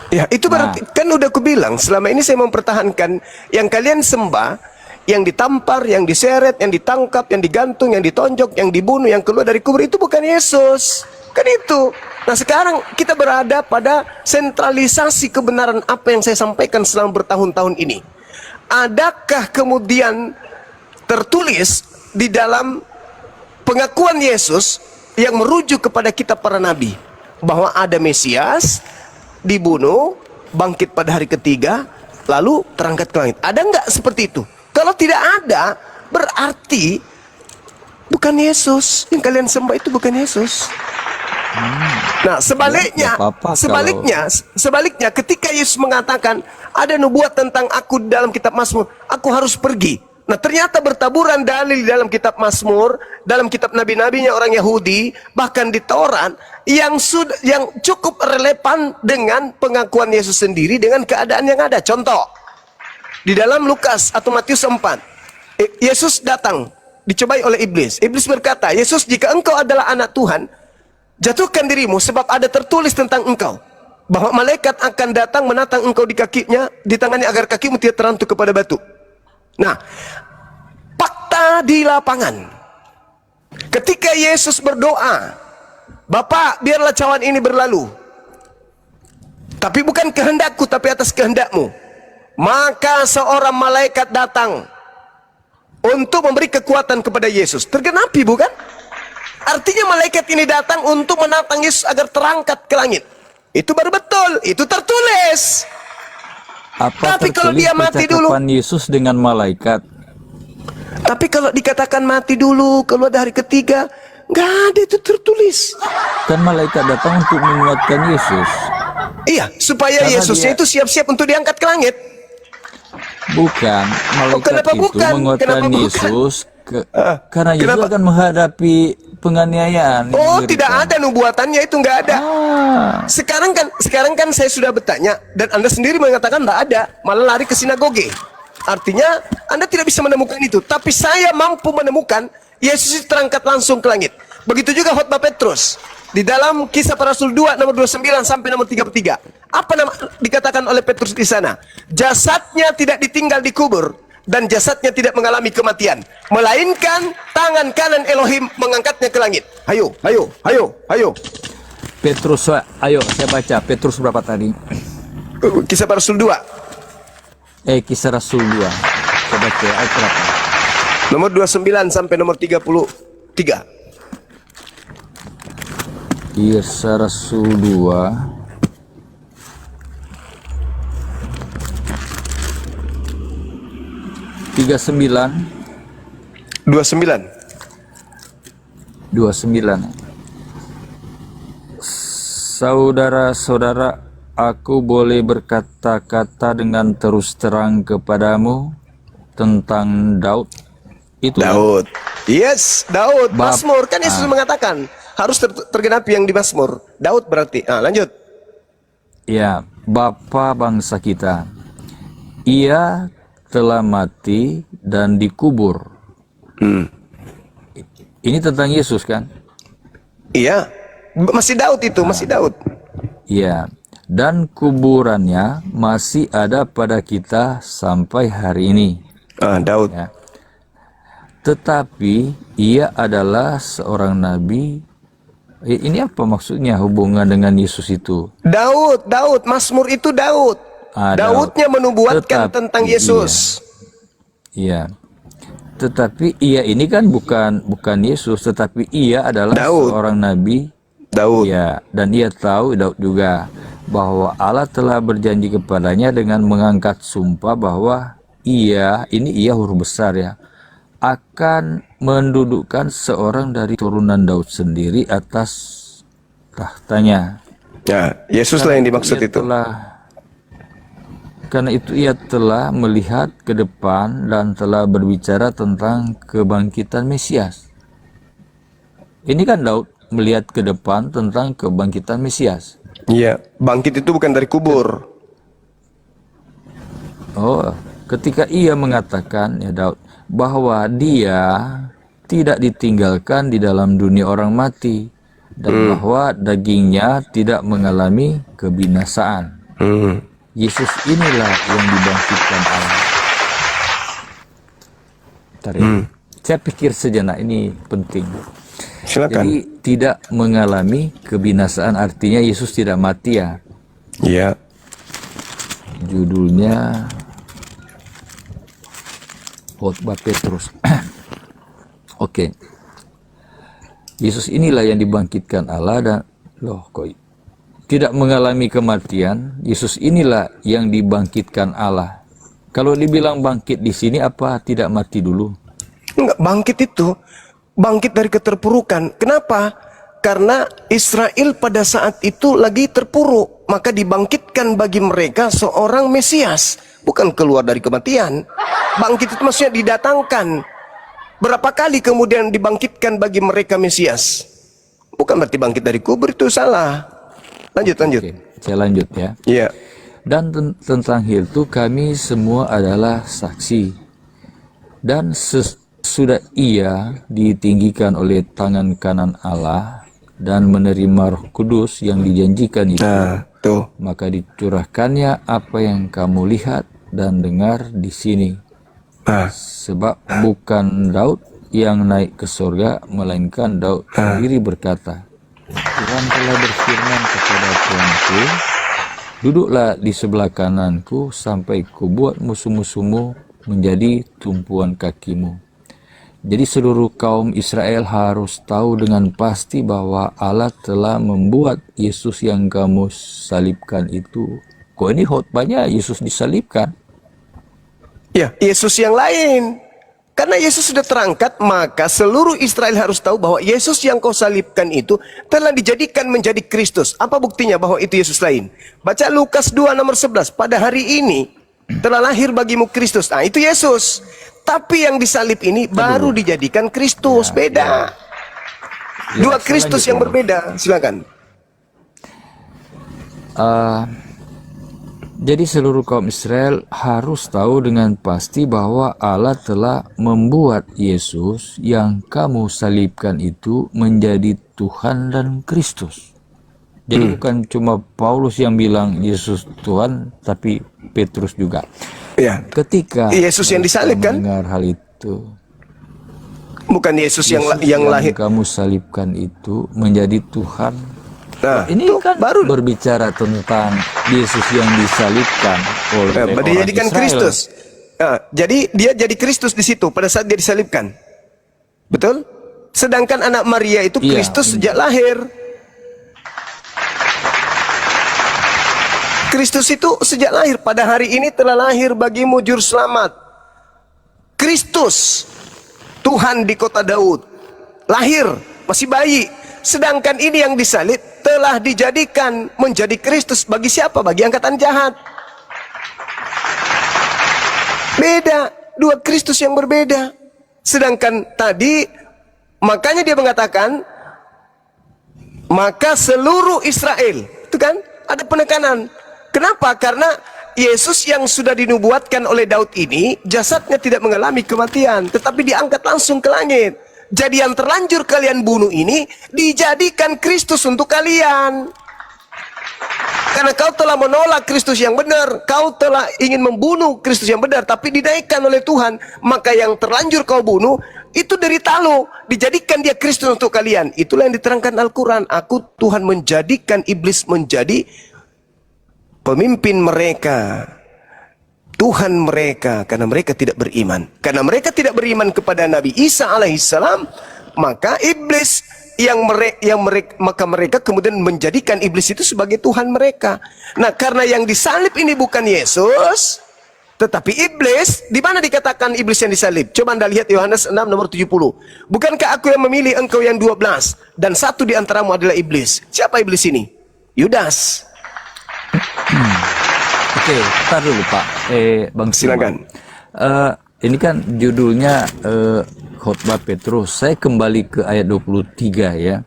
Ya itu berarti kan udah aku bilang selama ini saya mempertahankan yang kalian sembah, yang ditampar, yang diseret, yang ditangkap, yang digantung, yang ditonjok, yang dibunuh, yang keluar dari kubur itu bukan Yesus. Kan itu. Nah sekarang kita berada pada sentralisasi kebenaran apa yang saya sampaikan selama bertahun-tahun ini. Adakah kemudian tertulis di dalam pengakuan Yesus yang merujuk kepada kitab para nabi bahwa ada Mesias, dibunuh, bangkit pada hari ketiga, lalu terangkat ke langit? Ada nggak seperti itu? Kalau tidak ada, berarti bukan Yesus. Yang kalian sembah itu bukan Yesus. Nah, sebaliknya, Ya, nggak apa-apa sebaliknya, ketika Yesus mengatakan ada nubuat tentang aku di dalam kitab Mazmur, aku harus pergi. Nah, ternyata bertaburan dalil di dalam kitab Mazmur, dalam kitab nabi-nabinya orang Yahudi, bahkan di Taurat yang cukup relevan dengan pengakuan Yesus sendiri dengan keadaan yang ada. Contoh, di dalam Lukas atau Matius 4, Yesus datang, dicobai oleh iblis. Iblis berkata, Yesus, jika engkau adalah anak Tuhan, jatuhkan dirimu sebab ada tertulis tentang engkau bahwa malaikat akan datang menatang engkau di kakinya, di tangannya agar kakimu tidak terantuk kepada batu. Nah, fakta di lapangan, ketika Yesus berdoa, Bapa, biarlah cawan ini berlalu, tapi bukan kehendakku, tapi atas kehendakmu. Maka seorang malaikat datang untuk memberi kekuatan kepada Yesus. Tergenapi bukan? Artinya malaikat ini datang untuk menatang Yesus agar terangkat ke langit. Itu baru betul, itu tertulis. Apa Tapi kalau tertulis dia mati dulu, percakapan Yesus dengan malaikat? tapi kalau dikatakan mati dulu, keluar dari hari ketiga, nggak ada itu tertulis. Kan malaikat datang untuk menguatkan Yesus. Iya, supaya Karena Yesusnya dia- itu siap-siap untuk diangkat ke langit. Bukan, malaikat kenapa itu bukan? menguatkan Kenapa bukan? Yesus karena Yesus kenapa? akan menghadapi penganiayaan. yang Oh, diberikan. tidak ada nubuatannya itu, nggak ada. Sekarang kan saya sudah bertanya dan Anda sendiri mengatakan nggak ada, malah lari ke sinagoge. Artinya Anda tidak bisa menemukan itu, tapi saya mampu menemukan Yesus itu terangkat langsung ke langit. Begitu juga khotbah Petrus di dalam Kisah Para Rasul 2 nomor 29 sampai nomor 33. Apa nama dikatakan oleh Petrus di sana? Jasadnya tidak ditinggal di kubur dan jasadnya tidak mengalami kematian, melainkan tangan kanan Elohim mengangkatnya ke langit. Ayo. Petrus, ayo saya baca Petrus berapa tadi? Kisah Para Rasul 2 Kisah Rasul 2. Saya baca ayat berapa? nomor 29 sampai nomor 33. Kisah Rasul 2 39 Saudara-saudara, aku boleh berkata-kata dengan terus terang kepadamu tentang Daud. Itu kan? Daud. Yes, Daud. Bab- Mazmur. Kan Yesus mengatakan harus tergenapi yang di Mazmur. Daud berarti. Lanjut. Ya, Bapa bangsa kita. Ia telah mati dan dikubur. Ini tentang Yesus kan? Iya. Masih Daud itu, masih Daud. Iya. Dan kuburannya masih ada pada kita sampai hari ini. Daud. Ya. Tetapi ia adalah seorang nabi. Ini apa maksudnya hubungan dengan Yesus itu? Daud, Mazmur itu Daud. Daudnya menubuatkan tentang Yesus. Iya. Tetapi ia ini kan bukan Yesus, tetapi ia adalah Daud. seorang nabi. Daud. Ya, dan ia tahu Daud juga bahwa Allah telah berjanji kepadanya dengan mengangkat sumpah bahwa ia huruf besar ya, akan mendudukkan seorang dari turunan Daud sendiri atas tahtanya. Ya, Yesuslah yang dimaksud itu. Karena itu ia telah melihat ke depan dan telah berbicara tentang kebangkitan Mesias. Ini kan Daud melihat ke depan tentang kebangkitan Mesias. Iya, bangkit itu bukan dari kubur. Oh, ketika ia mengatakan ya Daud bahwa dia tidak ditinggalkan di dalam dunia orang mati dan bahwa dagingnya tidak mengalami kebinasaan. Yesus inilah yang dibangkitkan Allah. Saya pikir sejenak ini penting. Silakan. Jadi tidak mengalami kebinasaan artinya Yesus tidak mati ya. Iya. Judulnya Khotbah Petrus. Oke. Yesus inilah yang dibangkitkan Allah dan tidak mengalami kematian. Yesus inilah yang dibangkitkan Allah. Kalau dibilang bangkit di sini apa tidak mati dulu? Enggak, bangkit itu bangkit dari keterpurukan. Kenapa? Karena Israel pada saat itu lagi terpuruk, maka dibangkitkan bagi mereka seorang Mesias, bukan keluar dari kematian. Bangkit itu maksudnya didatangkan. Berapa kali kemudian dibangkitkan bagi mereka Mesias? Bukan berarti bangkit dari kubur, itu salah. Lanjut. Oke, saya lanjut ya. Iya. Dan tentang hal itu kami semua adalah saksi. Dan sudah ia ditinggikan oleh tangan kanan Allah dan menerima Roh Kudus yang dijanjikan itu, maka dicurahkannya apa yang kamu lihat dan dengar di sini. Sebab bukan Daud yang naik ke surga, melainkan Daud sendiri berkata, Tuhan telah berfirman kepada Tuanku, duduklah di sebelah kananku sampai kubuat musuh-musuhmu menjadi tumpuan kakimu. Jadi seluruh kaum Israel harus tahu dengan pasti bahwa Allah telah membuat Yesus yang kamu salibkan itu. Kok ini khotbahnya Yesus disalibkan? Ya, Yesus yang lain. Karena Yesus sudah terangkat, maka seluruh Israel harus tahu bahwa Yesus yang kau salibkan itu telah dijadikan menjadi Kristus. Apa buktinya bahwa itu Yesus lain? Baca Lukas 2 nomor 11. Pada hari ini telah lahir bagimu Kristus. Nah, itu Yesus. Tapi yang disalib ini baru dijadikan Kristus. Beda. Dua Kristus yang berbeda. Silakan. Jadi seluruh kaum Israel harus tahu dengan pasti bahwa Allah telah membuat Yesus yang kamu salibkan itu menjadi Tuhan dan Kristus. Jadi bukan cuma Paulus yang bilang Yesus Tuhan, tapi Petrus juga. Ya. Ketika Yesus yang disalibkan, mendengar hal itu, bukan Yesus yang lahir. Kamu salibkan itu menjadi Tuhan. Nah, ini kan baru berbicara tentang Yesus yang disalibkan oleh orang dijadikan Israel. Kristus. Jadi dia jadi Kristus di situ pada saat dia disalibkan. Betul? Sedangkan anak Maria itu Kristus sejak lahir. Kristus itu sejak lahir, pada hari ini telah lahir bagimu juru selamat. Kristus, Tuhan di kota Daud, lahir, masih bayi. Sedangkan ini yang disalib telah dijadikan menjadi Kristus bagi siapa? Bagi angkatan jahat. Beda, dua Kristus yang berbeda. Sedangkan tadi, makanya dia mengatakan, maka seluruh Israel, itu kan ada penekanan. Kenapa? Karena Yesus yang sudah dinubuatkan oleh Daud ini, jasadnya tidak mengalami kematian, tetapi diangkat langsung ke langit. Jadi yang terlanjur kalian bunuh ini, dijadikan Kristus untuk kalian. Karena kau telah menolak Kristus yang benar, kau telah ingin membunuh Kristus yang benar, tapi dinaikkan oleh Tuhan, maka yang terlanjur kau bunuh, itu derita lo, dijadikan dia Kristus untuk kalian. Itulah yang diterangkan Al-Quran. Aku Tuhan menjadikan iblis menjadi pemimpin mereka, Tuhan mereka, karena mereka tidak beriman. Karena mereka tidak beriman kepada Nabi Isa alaihissalam, maka iblis maka mereka kemudian menjadikan iblis itu sebagai Tuhan mereka. Nah, karena yang disalib ini bukan Yesus, tetapi iblis. Di mana dikatakan iblis yang disalib? Coba Anda lihat Yohanes 6 nomor 70. Bukankah aku yang memilih engkau yang 12, dan satu di antaramu adalah iblis? Siapa iblis ini? Yudas. Oke, tar dulu Pak. Bang Sima. Silakan. Ini kan judulnya khotbah Petrus. Saya kembali ke ayat 23 ya.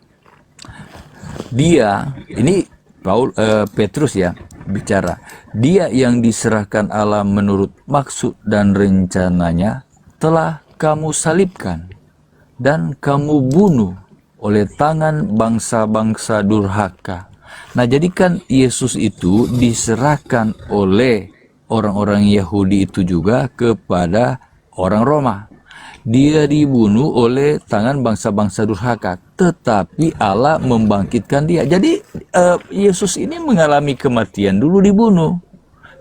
Petrus ya bicara. Dia yang diserahkan Allah menurut maksud dan rencananya telah kamu salibkan dan kamu bunuh oleh tangan bangsa-bangsa durhaka. Nah, jadi kan Yesus itu diserahkan oleh orang-orang Yahudi itu juga kepada orang Roma. Dia dibunuh oleh tangan bangsa-bangsa durhaka, tetapi Allah membangkitkan dia. Jadi Yesus ini mengalami kematian, dulu dibunuh,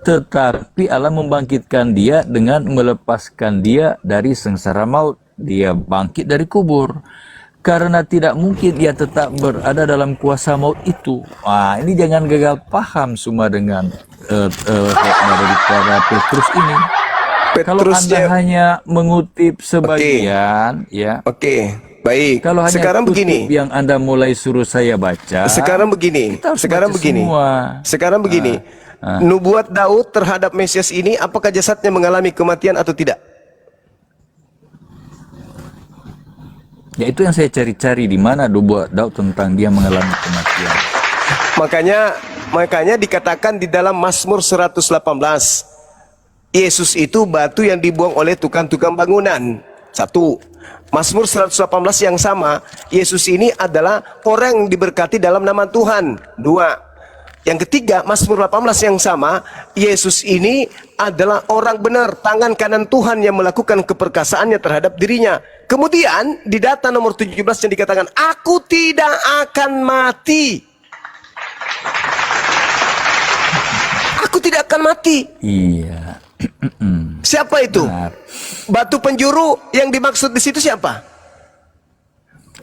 tetapi Allah membangkitkan dia dengan melepaskan dia dari sengsara maut. Dia bangkit dari kubur. Karena tidak mungkin dia tetap berada dalam kuasa maut itu. Wah, ini jangan gagal paham semua dengan daripada Petrus ini. Kalau Anda hanya mengutip sebagian, ya. Oke, baik. Kalau hanya sekarang begini, yang Anda mulai suruh saya baca. Sekarang begini. Sekarang begini. Nubuat Daud terhadap Mesias ini, apakah jasadnya mengalami kematian atau tidak? Ya, itu yang saya cari-cari, di mana nubuat Daud tentang dia mengalami kematian. Makanya dikatakan di dalam Mazmur 118. Yesus itu batu yang dibuang oleh tukang-tukang bangunan. Satu. Mazmur 118 yang sama, Yesus ini adalah orang yang diberkati dalam nama Tuhan. Dua. Yang ketiga, Mazmur 18 yang sama, Yesus ini adalah orang benar, tangan kanan Tuhan yang melakukan keperkasaannya terhadap dirinya. Kemudian di data nomor 17 yang dikatakan, aku tidak akan mati. Aku tidak akan mati. Iya. Siapa itu? Benar. Batu penjuru yang dimaksud di situ siapa?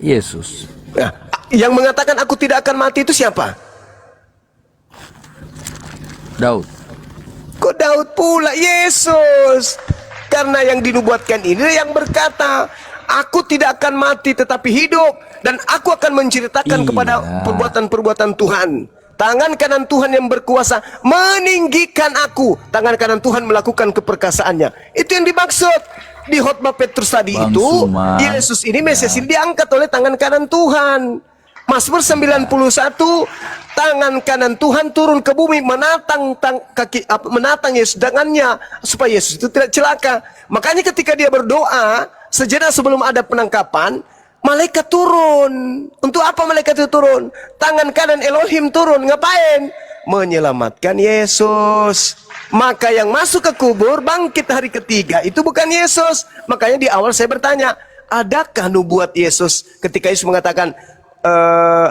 Yesus. Nah, yang mengatakan aku tidak akan mati itu siapa? Daud. Kok Daud pula? Yesus. Karena yang dinubuatkan ini yang berkata, aku tidak akan mati tetapi hidup, dan aku akan menceritakan kepada perbuatan-perbuatan Tuhan. Tangan kanan Tuhan yang berkuasa meninggikan aku. Tangan kanan Tuhan melakukan keperkasaannya. Itu yang dimaksud di khotbah Petrus tadi. Bang itu Suma, Yesus ini, Mesias ini diangkat oleh tangan kanan Tuhan. Mazmur 91, tangan kanan Tuhan turun ke bumi menatang Yesus dengannya supaya Yesus itu tidak celaka. Makanya ketika dia berdoa sejenak sebelum ada penangkapan, malaikat turun. Untuk apa malaikat itu turun? Tangan kanan Elohim turun. Ngapain? Menyelamatkan Yesus. Maka yang masuk ke kubur bangkit hari ketiga itu bukan Yesus. Makanya di awal saya bertanya, adakah nubuat Yesus ketika Yesus mengatakan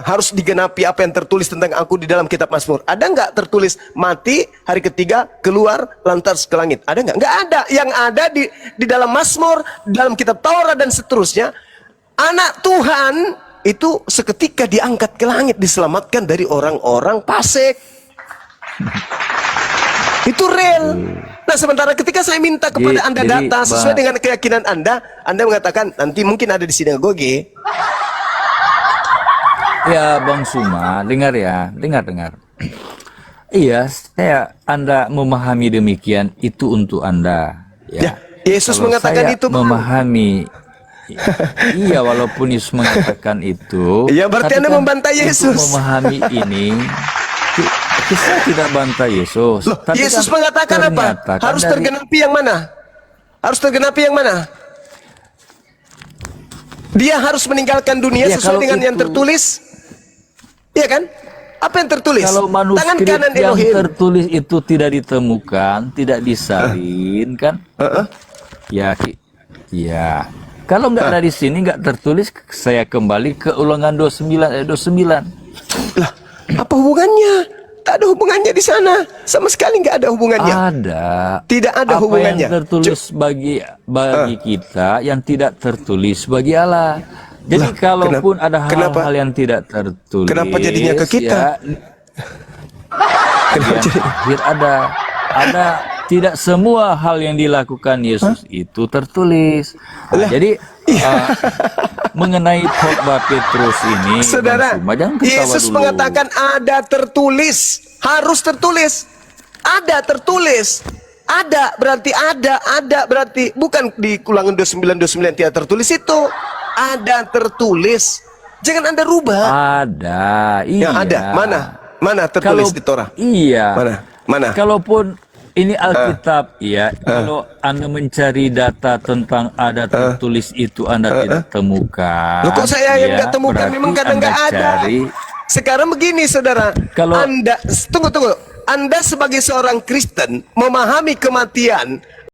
harus digenapi apa yang tertulis tentang aku di dalam kitab Mazmur? Ada nggak tertulis mati hari ketiga keluar lantas ke langit? Ada nggak? Nggak ada. Yang ada di dalam Mazmur, dalam kitab Taurat dan seterusnya, anak Tuhan itu seketika diangkat ke langit, diselamatkan dari orang-orang fasik. Itu real. Nah, sementara ketika saya minta kepada Anda data sesuai dengan keyakinan Anda mengatakan nanti mungkin ada di sinagoge. Ya, Bang Suma, dengar ya, dengar. Iya, Anda memahami demikian, itu untuk Anda. Ya, Yesus kalau mengatakan saya itu. Memahami. Iya, walaupun Yesus mengatakan itu. Ya, berarti Anda kan membantai Yesus. Untuk memahami ini, Kita tidak bantah Yesus. Loh, Tapi Yesus kan mengatakan apa? ternyata kan Harus dari- tergenapi yang mana? Harus tergenapi yang mana? Dia harus meninggalkan dunia Ya, sesuai kalau dengan yang itu- tertulis. Iya kan? Apa yang tertulis? Kalau Tangan manuskrip kanan yang Elohim. tertulis itu tidak ditemukan, tidak disalin kan? Ya, ya. Kalau nggak ada di sini, nggak tertulis, saya kembali ke Ulangan 29 ayat 29. Lah, apa hubungannya? Tak ada hubungannya di sana. Sama sekali nggak ada hubungannya. Ada. Tidak ada Apa hubungannya. yang tertulis bagi kita, yang tidak tertulis bagi Allah. Jadi Lah, kalaupun ada kenapa- hal-hal yang tidak tertulis, kenapa jadinya ke kita? Ya, di akhir ada tidak semua hal yang dilakukan Yesus itu tertulis. Nah, jadi mengenai khotbah Petrus ini, Saudara, Bang Suma, jangan ketawa Yesus dulu. mengatakan ada tertulis, harus tertulis, ada tertulis, ada berarti bukan di Ulangan 29 tidak tertulis itu, ada tertulis. Jangan Anda rubah. Ada, iya. Yang ada mana tertulis di Torah? Iya. Mana? Kalaupun ini Alkitab, ya, kalau Anda mencari data tentang ada tertulis itu Anda tidak temukan. Loh, kok saya yang ya, nggak temukan? berarti Memang kadang Anda nggak ada. cari. Sekarang begini, saudara. Kalau- Anda tunggu. Anda sebagai seorang Kristen memahami kematian